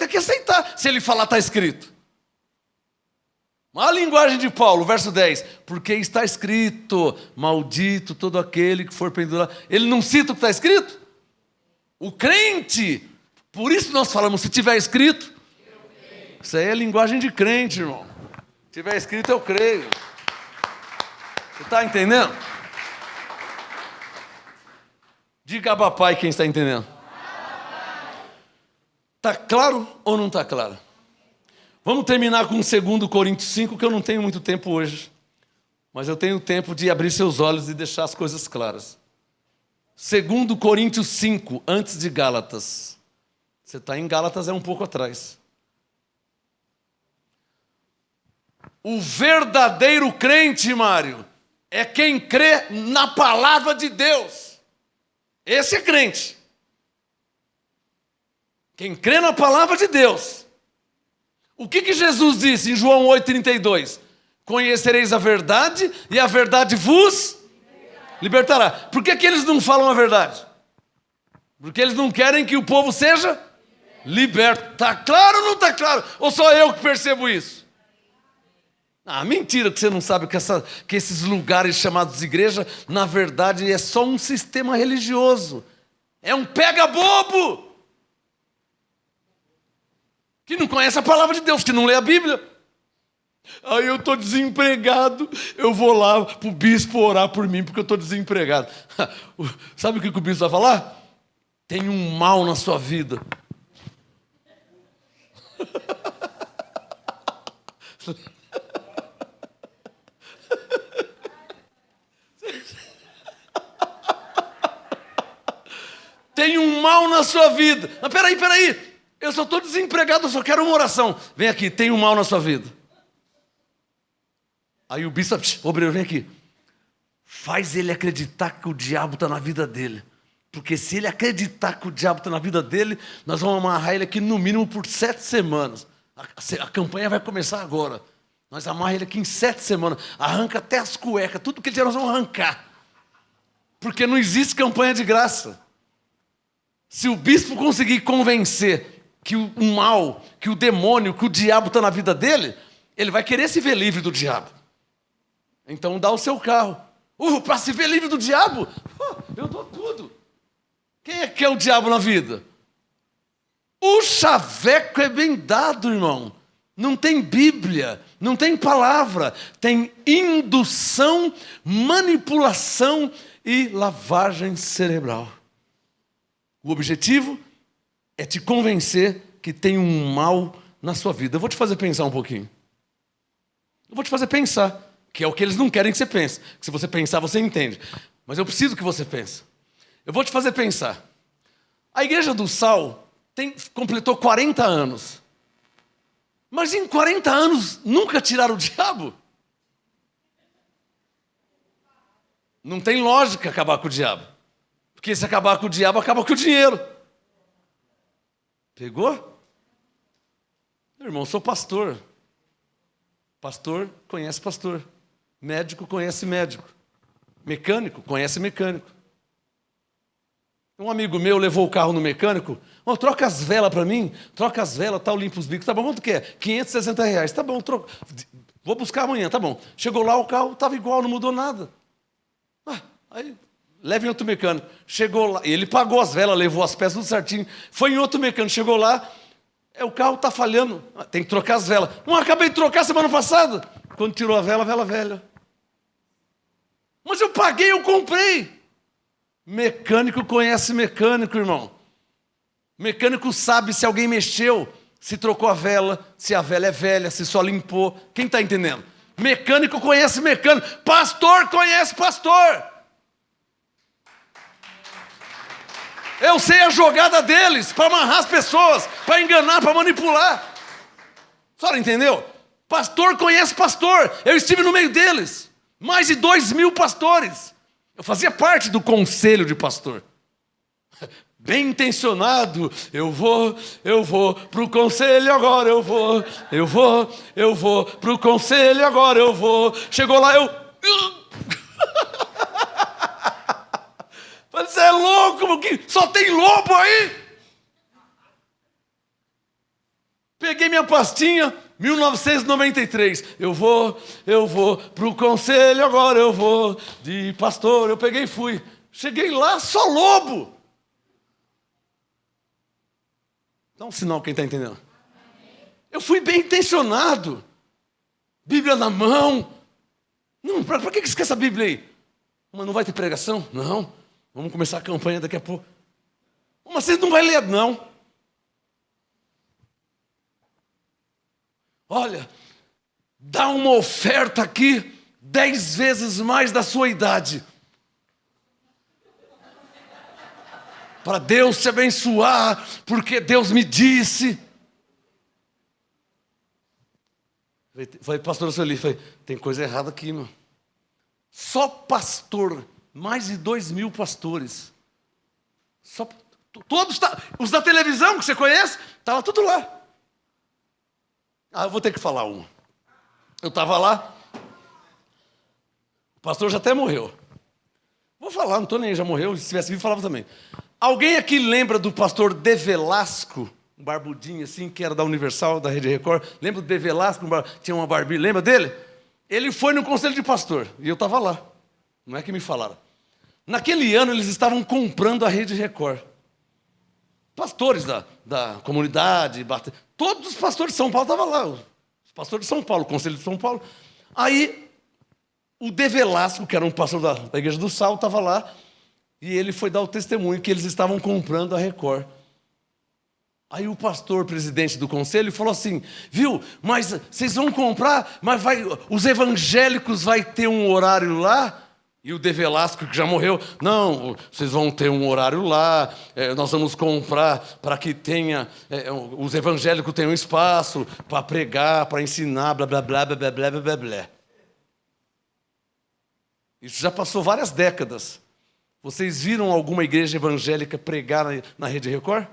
que aceitar se ele falar está escrito. A linguagem de Paulo, verso 10, porque está escrito, maldito todo aquele que for pendurado. Ele não cita o que está escrito? O crente, por isso nós falamos, se tiver escrito, isso aí é linguagem de crente, irmão. Se tiver escrito, eu creio. Você está entendendo? Diga a papai quem está entendendo. Está claro ou não está claro? Vamos terminar com 2 Coríntios 5, que eu não tenho muito tempo hoje. Mas eu tenho tempo de abrir seus olhos e deixar as coisas claras. 2 Coríntios 5, antes de Gálatas. Você está em Gálatas, é um pouco atrás. O verdadeiro crente, Mário, é quem crê na palavra de Deus. Esse é crente. Quem crê na palavra de Deus. O que Jesus disse em João 8,32? Conhecereis a verdade e a verdade vos libertará. Por que eles não falam a verdade? Porque eles não querem que o povo seja liberto. Está claro ou não está claro? Ou só eu que percebo isso? Ah, mentira que você não sabe que esses lugares chamados igreja, na verdade, é só um sistema religioso. É um pega-bobo. Que não conhece a palavra de Deus, que não lê a Bíblia. Aí eu estou desempregado, eu vou lá para o bispo orar por mim, porque eu estou desempregado. Sabe o que o bispo vai falar? Tem um mal na sua vida. Tem um mal na sua vida. Mas peraí. Eu só estou desempregado, eu só quero uma oração. Vem aqui, tem um mal na sua vida. Aí o bispo, obreiro, vem aqui. Faz ele acreditar que o diabo está na vida dele. Porque se ele acreditar que o diabo está na vida dele, nós vamos amarrar ele aqui no mínimo por 7 semanas. A campanha vai começar agora. Nós amarramos ele aqui em 7 semanas. Arranca até as cuecas, tudo que ele tiver nós vamos arrancar. Porque não existe campanha de graça. Se o bispo conseguir convencer que o mal, que o demônio, que o diabo está na vida dele, ele vai querer se ver livre do diabo. Então dá o seu carro. Para se ver livre do diabo? Eu dou tudo. Quem é que é o diabo na vida? O chaveco é bem dado, irmão. Não tem Bíblia, não tem palavra. Tem indução, manipulação e lavagem cerebral. O objetivo é te convencer que tem um mal na sua vida. Eu vou te fazer pensar um pouquinho. Eu vou te fazer pensar, que é o que eles não querem que você pense. Que se você pensar, você entende. Mas eu preciso que você pense. Eu vou te fazer pensar. A igreja do Sal completou 40 anos. Mas em 40 anos nunca tiraram o diabo? Não tem lógica acabar com o diabo. Porque se acabar com o diabo, acaba com o dinheiro. Pegou? Meu irmão, eu sou pastor. Pastor conhece pastor. Médico conhece médico. Mecânico conhece mecânico. Um amigo meu levou o carro no mecânico. Troca as velas para mim. Troca as velas, tal, limpa os bicos. Tá bom, quanto que é? R$560. Tá bom, troca. Vou buscar amanhã, tá bom. Chegou lá, o carro estava igual, não mudou nada. Aí, leva em outro mecânico. Chegou lá, ele pagou as velas, levou as peças tudo certinho. Foi em outro mecânico, chegou lá, o carro está falhando. Tem que trocar as velas. Acabei de trocar semana passada. Quando tirou a vela velha. Mas eu paguei, eu comprei. Mecânico conhece mecânico, irmão. Mecânico sabe se alguém mexeu, se trocou a vela, se a vela é velha, se só limpou. Quem está entendendo? Mecânico conhece mecânico. Pastor conhece pastor. Eu sei a jogada deles para amarrar as pessoas, para enganar, para manipular. A senhora entendeu? Pastor conhece pastor. Eu estive no meio deles. Mais de 2.000 pastores. Eu fazia parte do conselho de pastor. Bem intencionado, eu vou pro conselho agora, eu vou pro conselho agora, eu vou. Chegou lá, Falei, você é louco, só tem lobo aí? Peguei minha pastinha, 1993. Eu vou pro conselho agora, eu vou de pastor. Eu peguei e fui. Cheguei lá, só lobo. Dá um sinal quem está entendendo. Eu fui bem intencionado. Bíblia na mão. Não, para que você quer essa Bíblia aí? Mas não vai ter pregação? Não. Vamos começar a campanha daqui a pouco. Mas você não vai ler, não. Olha, dá uma oferta aqui 10 vezes mais da sua idade. Para Deus te abençoar, porque Deus me disse. Falei, pastor Sueli, tem coisa errada aqui, mano. Só pastor, mais de 2.000 pastores. Todos, os da televisão que você conhece, estava tudo lá. Eu vou ter que falar uma. Eu estava lá, o pastor já até morreu. Vou falar, não estou nem aí, já morreu, se tivesse vivo falava também. Alguém aqui lembra do pastor De Velasco? Um barbudinho assim, que era da Universal, da Rede Record. Lembra do De Velasco? Tinha uma barbinha, lembra dele? Ele foi no conselho de pastor, e eu estava lá. Não é que me falaram. Naquele ano, eles estavam comprando a Rede Record. Pastores da comunidade, todos os pastores de São Paulo estavam lá. Os pastores de São Paulo, o conselho de São Paulo. Aí, o De Velasco, que era um pastor da Igreja do Sal, estava lá. E ele foi dar o testemunho que eles estavam comprando a Record. Aí o pastor, presidente do conselho, falou assim, viu, mas vocês vão comprar, mas os evangélicos vai ter um horário lá E o De Velasco, que já morreu, não, vocês vão ter um horário lá, nós vamos comprar para que tenha, os evangélicos tenham espaço para pregar, para ensinar, blá, blá, blá, blá, blá, blá, blá, blá. Isso já passou várias décadas. Vocês viram alguma igreja evangélica pregar na Rede Record?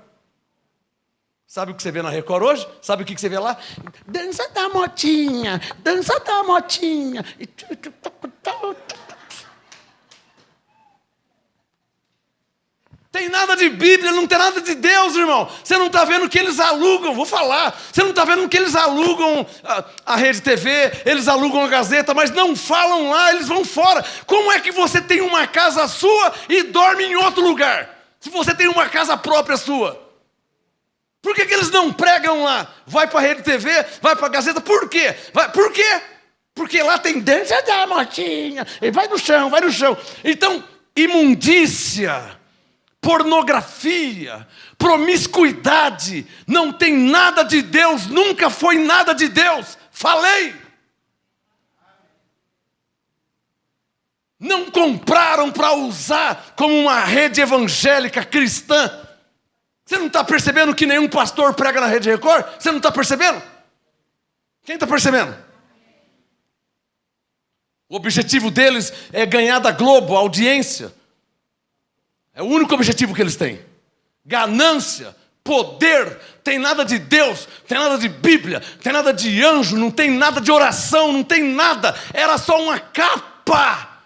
Sabe o que você vê na Record hoje? Sabe o que você vê lá? Dança da motinha, dança da motinha. Tem nada de Bíblia, não tem nada de Deus, irmão. Você não está vendo que eles alugam, vou falar. Você não está vendo que eles alugam a Rede TV, eles alugam a Gazeta, mas não falam lá, eles vão fora. Como é que você tem uma casa sua e dorme em outro lugar? Se você tem uma casa própria sua. Por que eles não pregam lá? Vai para a Rede TV, vai para a Gazeta, por quê? Por quê? Porque lá tem dança da motinha, e vai no chão, vai no chão. Então, imundícia, pornografia, promiscuidade, não tem nada de Deus, nunca foi nada de Deus. Falei. Não compraram para usar como uma rede evangélica cristã. Você não está percebendo que nenhum pastor prega na Rede Record? Você não está percebendo? Quem está percebendo? O objetivo deles é ganhar da Globo, a audiência. É o único objetivo que eles têm. Ganância, poder, tem nada de Deus, tem nada de Bíblia, tem nada de anjo, não tem nada de oração, não tem nada. Era só uma capa.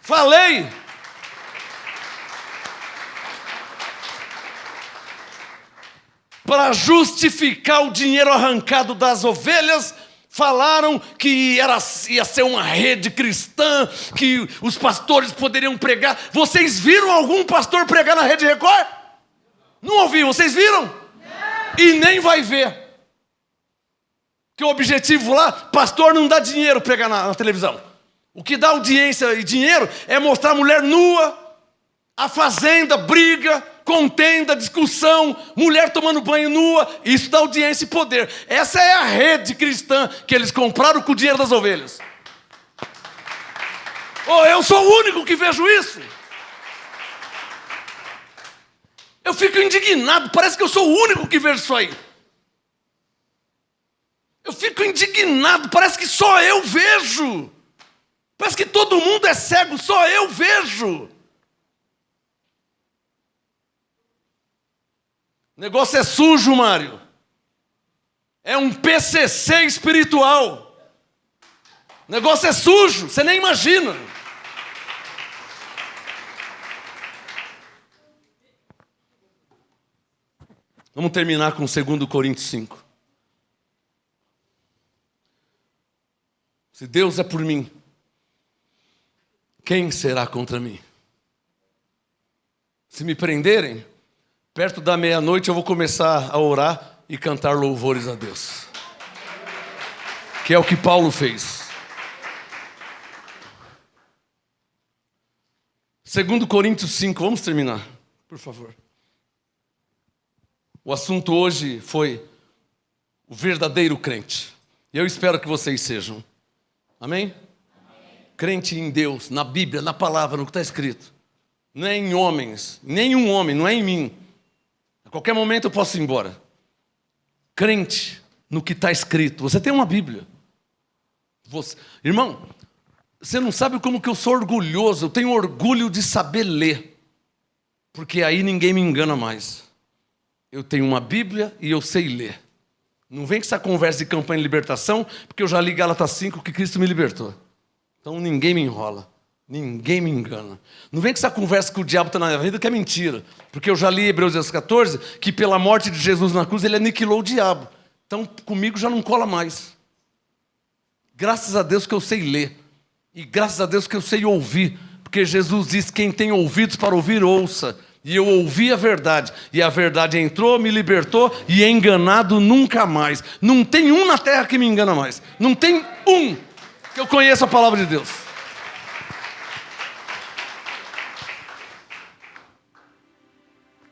Falei. Para justificar o dinheiro arrancado das ovelhas, falaram que ia ser uma rede cristã, que os pastores poderiam pregar. Vocês viram algum pastor pregar na Rede Record? Não ouvi, vocês viram? Não. E nem vai ver. Que o objetivo lá, pastor não dá dinheiro pregar na televisão. O que dá audiência e dinheiro é mostrar a mulher nua, a fazenda, briga, contenda, discussão, mulher tomando banho nua. Isso dá audiência e poder. Essa é a rede cristã que eles compraram com o dinheiro das ovelhas. Oh, eu sou o único que vejo isso. Eu fico indignado, parece que eu sou o único que vejo isso aí. Eu fico indignado, parece que só eu vejo. Parece que todo mundo é cego, só eu vejo. O negócio é sujo, Mário. É um PCC espiritual. O negócio é sujo, você nem imagina. Vamos terminar com 2 Coríntios 5. Se Deus é por mim, quem será contra mim? Se me prenderem, perto da meia-noite eu vou começar a orar e cantar louvores a Deus. Que é o que Paulo fez. 2 Coríntios 5, vamos terminar, por favor. O assunto hoje foi o verdadeiro crente. E eu espero que vocês sejam. Amém? Crente em Deus, na Bíblia, na palavra, no que está escrito. Não é em homens, nenhum homem, não é em mim. A qualquer momento eu posso ir embora. Crente no que está escrito. Você tem uma Bíblia. Irmão, você não sabe como que eu sou orgulhoso. Eu tenho orgulho de saber ler. Porque aí ninguém me engana mais. Eu tenho uma Bíblia e eu sei ler. Não vem com essa conversa de campanha de libertação, porque eu já li Gálatas 5 que Cristo me libertou. Então ninguém me enrola. Ninguém me engana. Não vem com essa conversa que o diabo está na minha vida, que é mentira. Porque eu já li Hebreus 14, que pela morte de Jesus na cruz, ele aniquilou o diabo. Então comigo já não cola mais. Graças a Deus que eu sei ler. E graças a Deus que eu sei ouvir. Porque Jesus disse, quem tem ouvidos para ouvir, ouça. E eu ouvi a verdade. E a verdade entrou, me libertou, e enganado nunca mais. Não tem um na terra que me engana mais. Não tem um que eu conheça a palavra de Deus.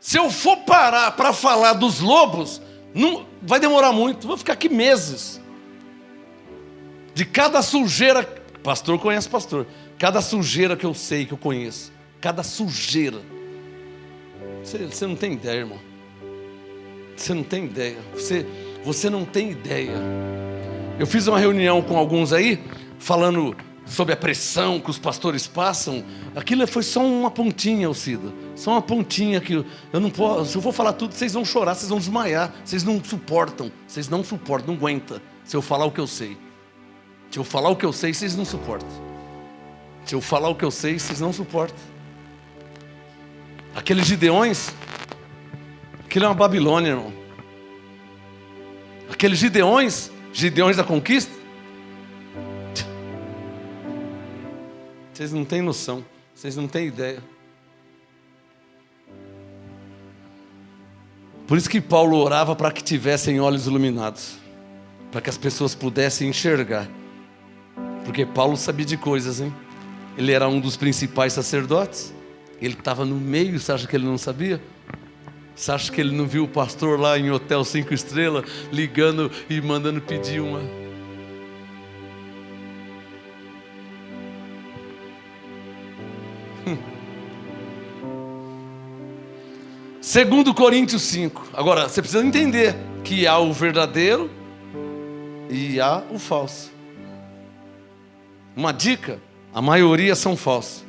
Se eu for parar para falar dos lobos, não vai demorar muito. Vou ficar aqui meses. De cada sujeira Pastor conhece pastor. Cada sujeira que eu sei, que eu conheço. Cada sujeira. Você não tem ideia, irmão. Você não tem ideia. Você não tem ideia. Eu fiz uma reunião com alguns aí, falando sobre a pressão que os pastores passam. Aquilo foi só uma pontinha, Alcida. Só uma pontinha que eu não posso. Se eu for falar tudo, vocês vão chorar, vocês vão desmaiar. Vocês não suportam. Vocês não suportam, não aguentam. Se eu falar o que eu sei. Se eu falar o que eu sei, vocês não suportam. Se eu falar o que eu sei, vocês não suportam. Aqueles Gideões, aquilo é uma Babilônia, irmão. Aqueles Gideões da conquista, vocês não têm noção, vocês não têm ideia. Por isso que Paulo orava para que tivessem olhos iluminados, para que as pessoas pudessem enxergar. Porque Paulo sabia de coisas, hein? Ele era um dos principais sacerdotes. Ele estava no meio, você acha que ele não sabia? Você acha que ele não viu o pastor lá em hotel 5 estrelas, ligando e mandando pedir uma? Segundo Coríntios 5. Agora, você precisa entender que há o verdadeiro e há o falso. Uma dica: a maioria são falsos.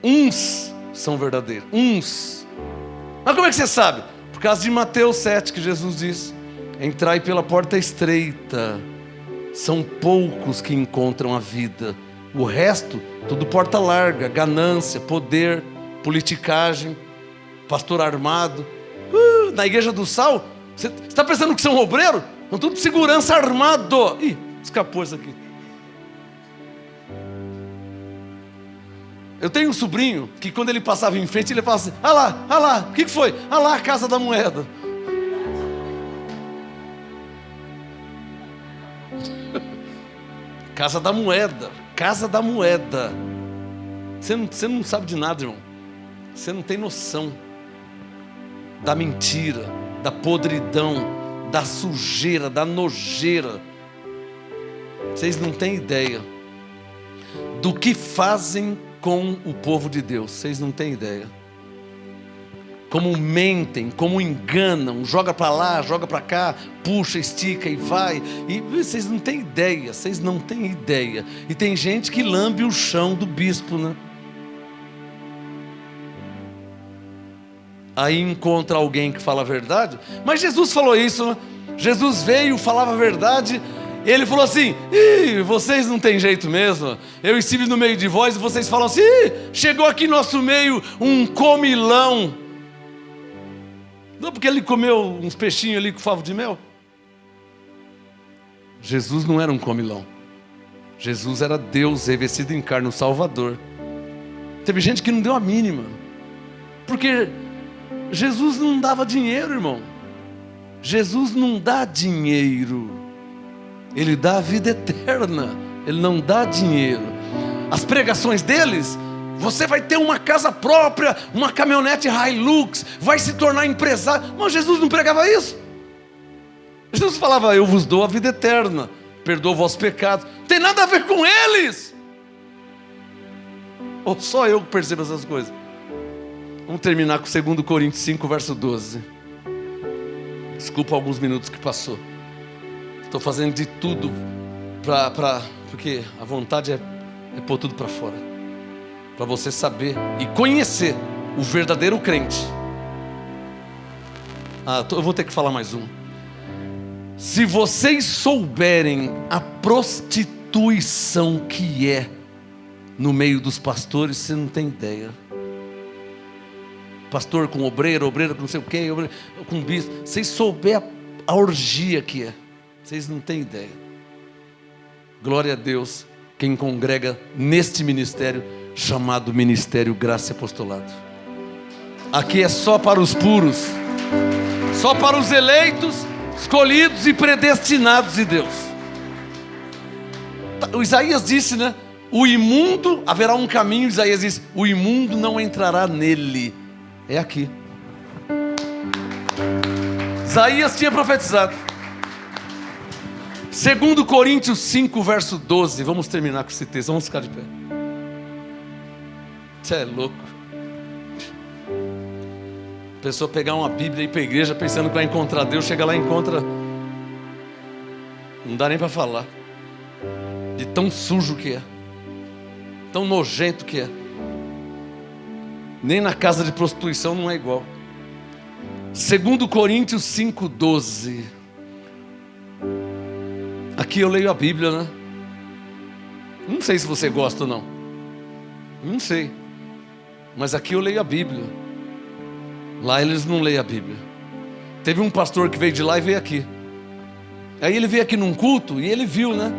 Uns são verdadeiros, uns. Mas como é que você sabe? Por causa de Mateus 7, que Jesus diz: entrai pela porta estreita. São poucos que encontram a vida. O resto, tudo porta larga. Ganância, poder, politicagem, pastor armado. Na igreja do Sal, você está pensando que são obreiros? São tudo segurança armado. Ih, escapou isso aqui. Eu tenho um sobrinho que quando ele passava em frente, ele falava assim: ah lá, o que foi? Ah lá, a Casa da Moeda. Casa da Moeda, Casa da Moeda. Você não sabe de nada, irmão. Você não tem noção da mentira, da podridão, da sujeira, da nojeira. Vocês não têm ideia do que fazem com o povo de Deus. Vocês não têm ideia. Como mentem, como enganam, joga para lá, joga para cá, puxa, estica e vai. E vocês não têm ideia, vocês não têm ideia. E tem gente que lambe o chão do bispo, né? Aí encontra alguém que fala a verdade. Mas Jesus falou isso, né? Jesus veio, falava a verdade. Ele falou assim: ih, vocês não tem jeito mesmo. Eu estive no meio de vós e vocês falam assim: ih, chegou aqui no nosso meio um comilão. Não porque ele comeu uns peixinhos ali com favo de mel. Jesus não era um comilão. Jesus era Deus revestido em carne, o Salvador. Teve gente que não deu a mínima. Porque Jesus não dava dinheiro, irmão. Jesus não dá dinheiro. Ele dá a vida eterna. Ele não dá dinheiro. As pregações deles: você vai ter uma casa própria, uma caminhonete Hilux, vai se tornar empresário. Mas Jesus não pregava isso. Jesus falava: eu vos dou a vida eterna, perdoo os vossos pecados. Não tem nada a ver com eles. Ou só eu que percebo essas coisas? Vamos terminar com 2 Coríntios 5, verso 12. Desculpa alguns minutos que passou. Estou fazendo de tudo porque a vontade é pôr tudo para fora, para você saber e conhecer o verdadeiro crente. Eu vou ter que falar mais um. Se vocês souberem a prostituição que é no meio dos pastores, você não tem ideia. Pastor com obreiro com não sei o que, com bispo. Vocês souberem a orgia que é, vocês não têm ideia. Glória a Deus, quem congrega neste ministério chamado Ministério Graça e Apostolado. Aqui é só para os puros, só para os eleitos, escolhidos e predestinados de Deus. O Isaías disse, né? O imundo, haverá um caminho. Isaías disse: o imundo não entrará nele. É aqui. Isaías tinha profetizado. 2 Coríntios 5, verso 12. Vamos terminar com esse texto, vamos ficar de pé. Você é louco. A pessoa pegar uma Bíblia e ir para a igreja pensando que vai encontrar Deus, chega lá e encontra... Não dá nem para falar. De tão sujo que é. Tão nojento que é. Nem na casa de prostituição não é igual. 2 Coríntios 5, 12. Aqui eu leio a Bíblia, né? Não sei se você gosta ou não. Não sei. Mas aqui eu leio a Bíblia. Lá eles não leem a Bíblia. Teve um pastor que veio de lá e veio aqui. Aí ele veio aqui num culto e ele viu, né?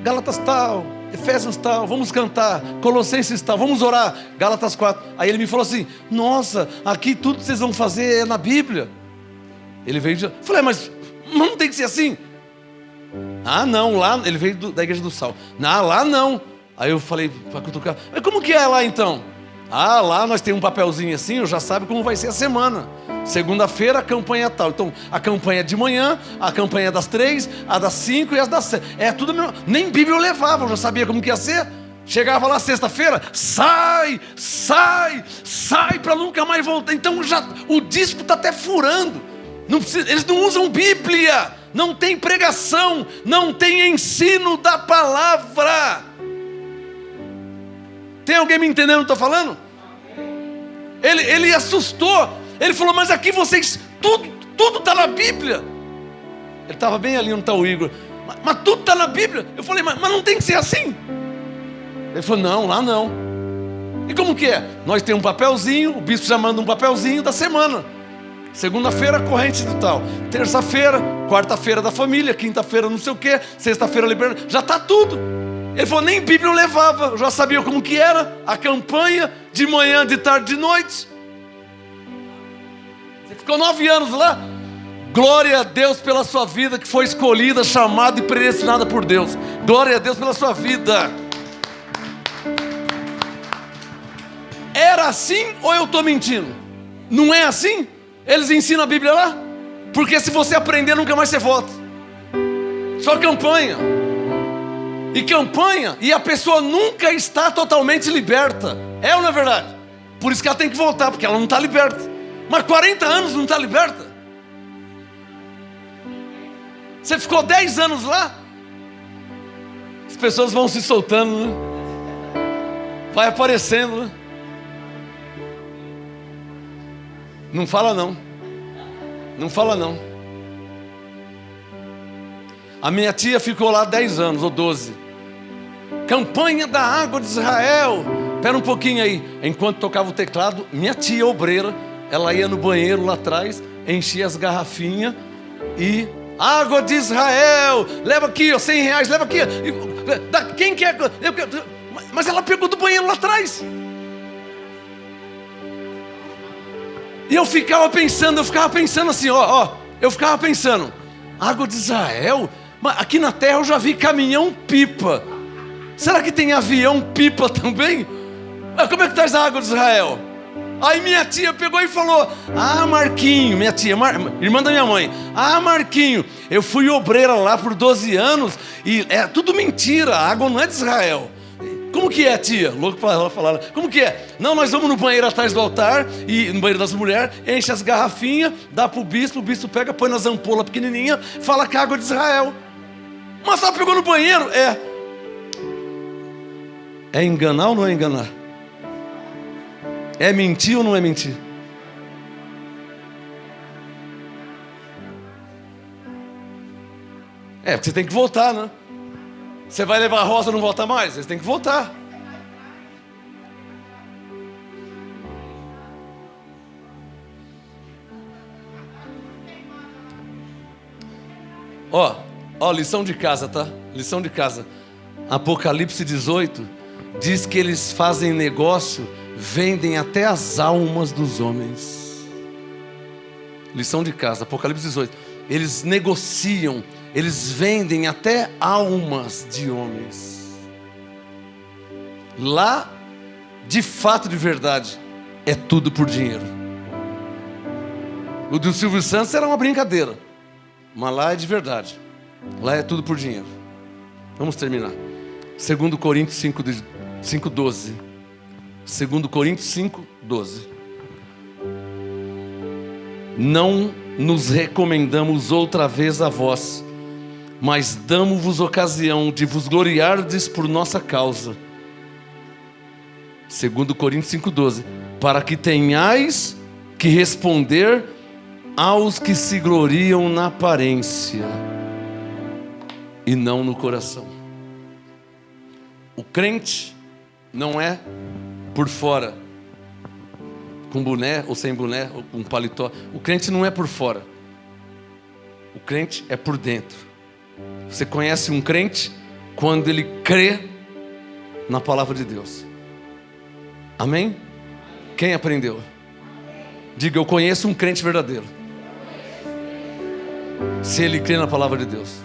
Gálatas tal, Efésios tal, vamos cantar. Colossenses tal, vamos orar. Gálatas 4. Aí ele me falou assim: nossa, aqui tudo que vocês vão fazer é na Bíblia. Ele veio de... Falei, mas não tem que ser assim. Ah não, lá... Ele veio da igreja do Sal. Não, lá não. Aí eu falei para cutucar: mas como que é lá então? Ah, lá nós temos um papelzinho assim, eu já sabe como vai ser a semana. Segunda-feira a campanha tal. Então a campanha é de manhã, a campanha é das 3, a das 5 e as das 7. É tudo mesmo. Nem Bíblia eu levava, eu já sabia como que ia ser. Chegava lá sexta-feira, sai para nunca mais voltar. Então já o disco está até furando. Não precisa, eles não usam Bíblia, não tem pregação, não tem ensino da palavra. Tem alguém me entendendo o que eu estou falando? Ele assustou. Ele falou, mas aqui vocês, tudo está na Bíblia. Ele estava bem ali onde está o Igor. Mas tudo está na Bíblia. Eu falei, mas não tem que ser assim. Ele falou, não, lá não. E como que é? Nós temos um papelzinho, o bispo já manda um papelzinho da semana. Segunda-feira, corrente do tal. Terça-feira, quarta-feira da família. Quinta-feira não sei o que. Sexta-feira liberdade. Já está tudo. Ele falou, nem Bíblia eu levava. Eu já sabia como que era a campanha, de manhã, de tarde, de noite. Você ficou 9 anos lá. Glória a Deus pela sua vida, que foi escolhida, chamada e predestinada por Deus. Glória a Deus pela sua vida. Era assim ou eu estou mentindo? Não é assim? Eles ensinam a Bíblia lá? Porque se você aprender, nunca mais você volta. Só campanha. E a pessoa nunca está totalmente liberta. É ou não é verdade? Por isso que ela tem que voltar, porque ela não está liberta. Mas 40 anos não está liberta. Você ficou 10 anos lá. As pessoas vão se soltando, né? Vai aparecendo, né? Não fala não. Não fala não. A minha tia ficou lá 10 anos ou 12. Campanha da água de Israel. Espera um pouquinho aí. Enquanto tocava o teclado, minha tia obreira, ela ia no banheiro lá atrás, enchia as garrafinhas e... água de Israel, leva aqui, ó, R$100, leva aqui. Quem quer? Mas ela pegou do banheiro lá atrás. E eu ficava pensando assim, eu ficava pensando, água de Israel? Mas aqui na terra eu já vi caminhão pipa. Será que tem avião pipa também? Mas como é que traz a água de Israel? Aí minha tia pegou e falou, Marquinho, minha tia, irmã da minha mãe, Marquinho, eu fui obreira lá por 12 anos e é tudo mentira, a água não é de Israel. Como que é, tia? Louco para ela falar. Como que é? Não, nós vamos no banheiro atrás do altar, e no banheiro das mulheres, enche as garrafinhas, dá para o bispo pega, põe nas ampolas pequenininhas, fala que é água de Israel. Mas ela pegou no banheiro, é enganar ou não é enganar? É mentir ou não é mentir? Você tem que voltar, né? Você vai levar a rosa e não volta mais? Você tem que voltar. Lição de casa, tá? Lição de casa. Apocalipse 18 diz que eles fazem negócio, vendem até as almas dos homens. Lição de casa, Apocalipse 18. Eles negociam, eles vendem até almas de homens. Lá, de fato, de verdade, é tudo por dinheiro. O do Silvio Santos era uma brincadeira, mas lá é de verdade. Lá é tudo por dinheiro. Vamos terminar. 2 Coríntios 5:12. 2 Coríntios 5:12. Não nos recomendamos outra vez a vós, mas damos-vos ocasião de vos gloriardes por nossa causa. 2 Coríntios 5:12. Para que tenhais que responder aos que se gloriam na aparência e não no coração. O crente não é por fora, com boné ou sem boné, ou com paletó. O crente não é por fora. O crente é por dentro. Você conhece um crente quando ele crê na palavra de Deus. Amém? Quem aprendeu? Diga, eu conheço um crente verdadeiro. Se ele crê na palavra de Deus.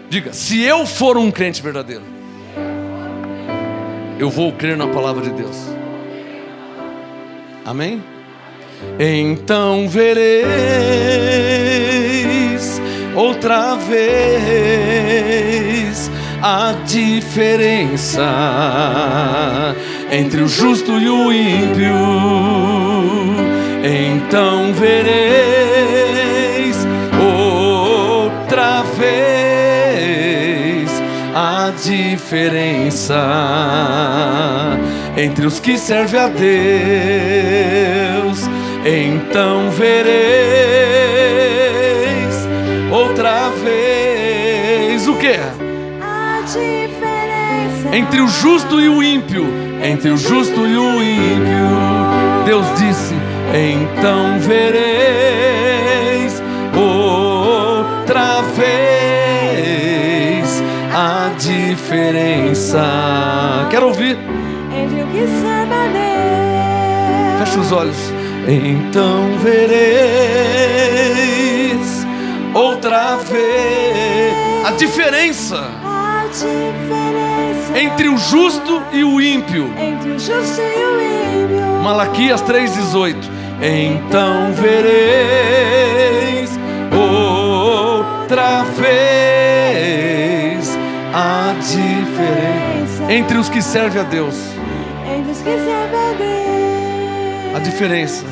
Diga, se eu for um crente verdadeiro, eu vou crer na palavra de Deus. Amém? Então vereis outra vez a diferença entre o justo e o ímpio. Então vereis outra vez a diferença entre os que servem a Deus. Então vereis outra vez o que? A diferença Entre o justo e o ímpio. Entre o justo e o ímpio. Deus disse, então vereis outra vez a diferença. Quero ouvir. entre o que serve a Deus. Fecha os olhos. Então vereis outra vez a diferença A diferença entre o justo e o ímpio. entre o justo e o ímpio. Malaquias 3:18. Então vereis outra vez a diferença entre os que servem a Deus. Entre os que servem a Deus. A diferença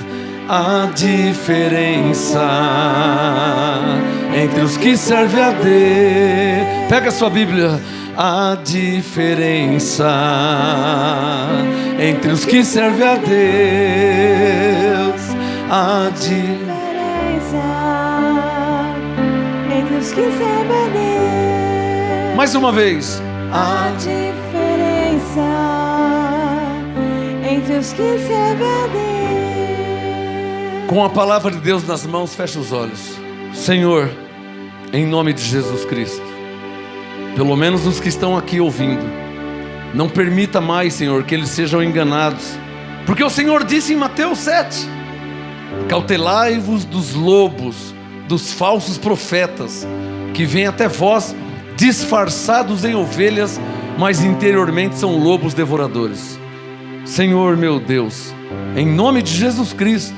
entre os que servem a Deus. Pega a sua Bíblia. A diferença entre os que servem a Deus. A Diferença entre os que servem a Deus. Mais uma vez. A diferença entre os que servem a Deus. Com a palavra de Deus nas mãos, fecha os olhos. Senhor, em nome de Jesus Cristo, pelo menos os que estão aqui ouvindo, não permita mais, Senhor, que eles sejam enganados, porque o Senhor disse em Mateus 7: cautelai-vos dos lobos, dos falsos profetas, que vêm até vós disfarçados em ovelhas, mas interiormente são lobos devoradores. Senhor meu Deus, em nome de Jesus Cristo,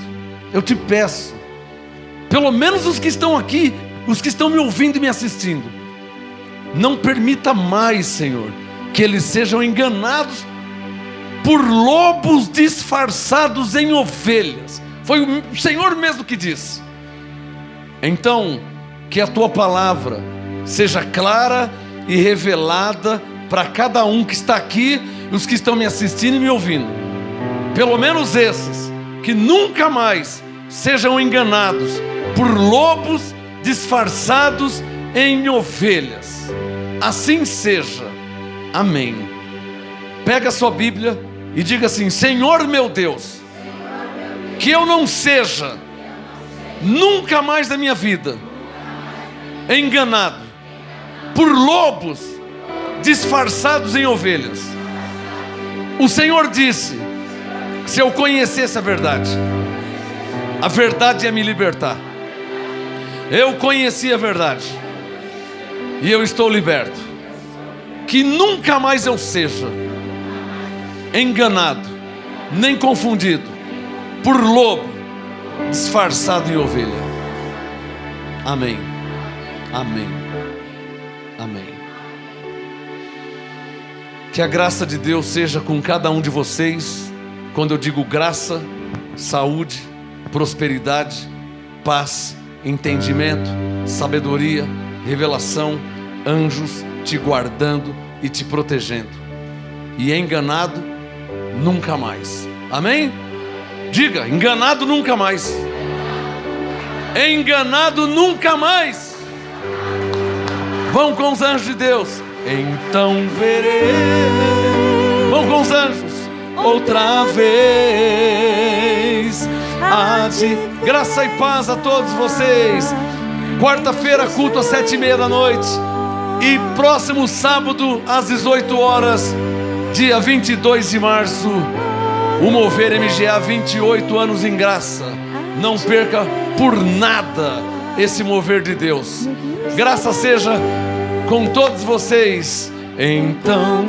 eu te peço, pelo menos os que estão aqui, os que estão me ouvindo e me assistindo, não permita mais, Senhor, que eles sejam enganados por lobos disfarçados em ovelhas. Foi o Senhor mesmo que disse. Então, que a tua palavra seja clara e revelada para cada um que está aqui, e os que estão me assistindo e me ouvindo. Pelo menos esses, que nunca mais sejam enganados por lobos disfarçados em ovelhas. Assim seja. Amém. Pega a sua Bíblia e diga assim: Senhor meu Deus, que eu não seja nunca mais na minha vida enganado por lobos disfarçados em ovelhas. O Senhor disse que se eu conhecesse a verdade ia me libertar. Eu conheci a verdade e eu estou liberto. Que nunca mais eu seja enganado, nem confundido por lobo disfarçado em ovelha. Amém. Amém. Amém. Que a graça de Deus seja com cada um de vocês. Quando eu digo graça, saúde, prosperidade, paz, entendimento, sabedoria, revelação, anjos te guardando e te protegendo. E enganado nunca mais. Amém? Diga, enganado nunca mais. Enganado nunca mais. Vão com os anjos de Deus. Então verei. Vão com os anjos. Outra vez. Graça e paz a todos vocês. Quarta-feira, culto às 7:30 da noite. E próximo sábado, às 18 horas, dia 22 de março, o Mover MGA, 28 anos em graça. Não perca por nada esse mover de Deus. Graça seja com todos vocês. Então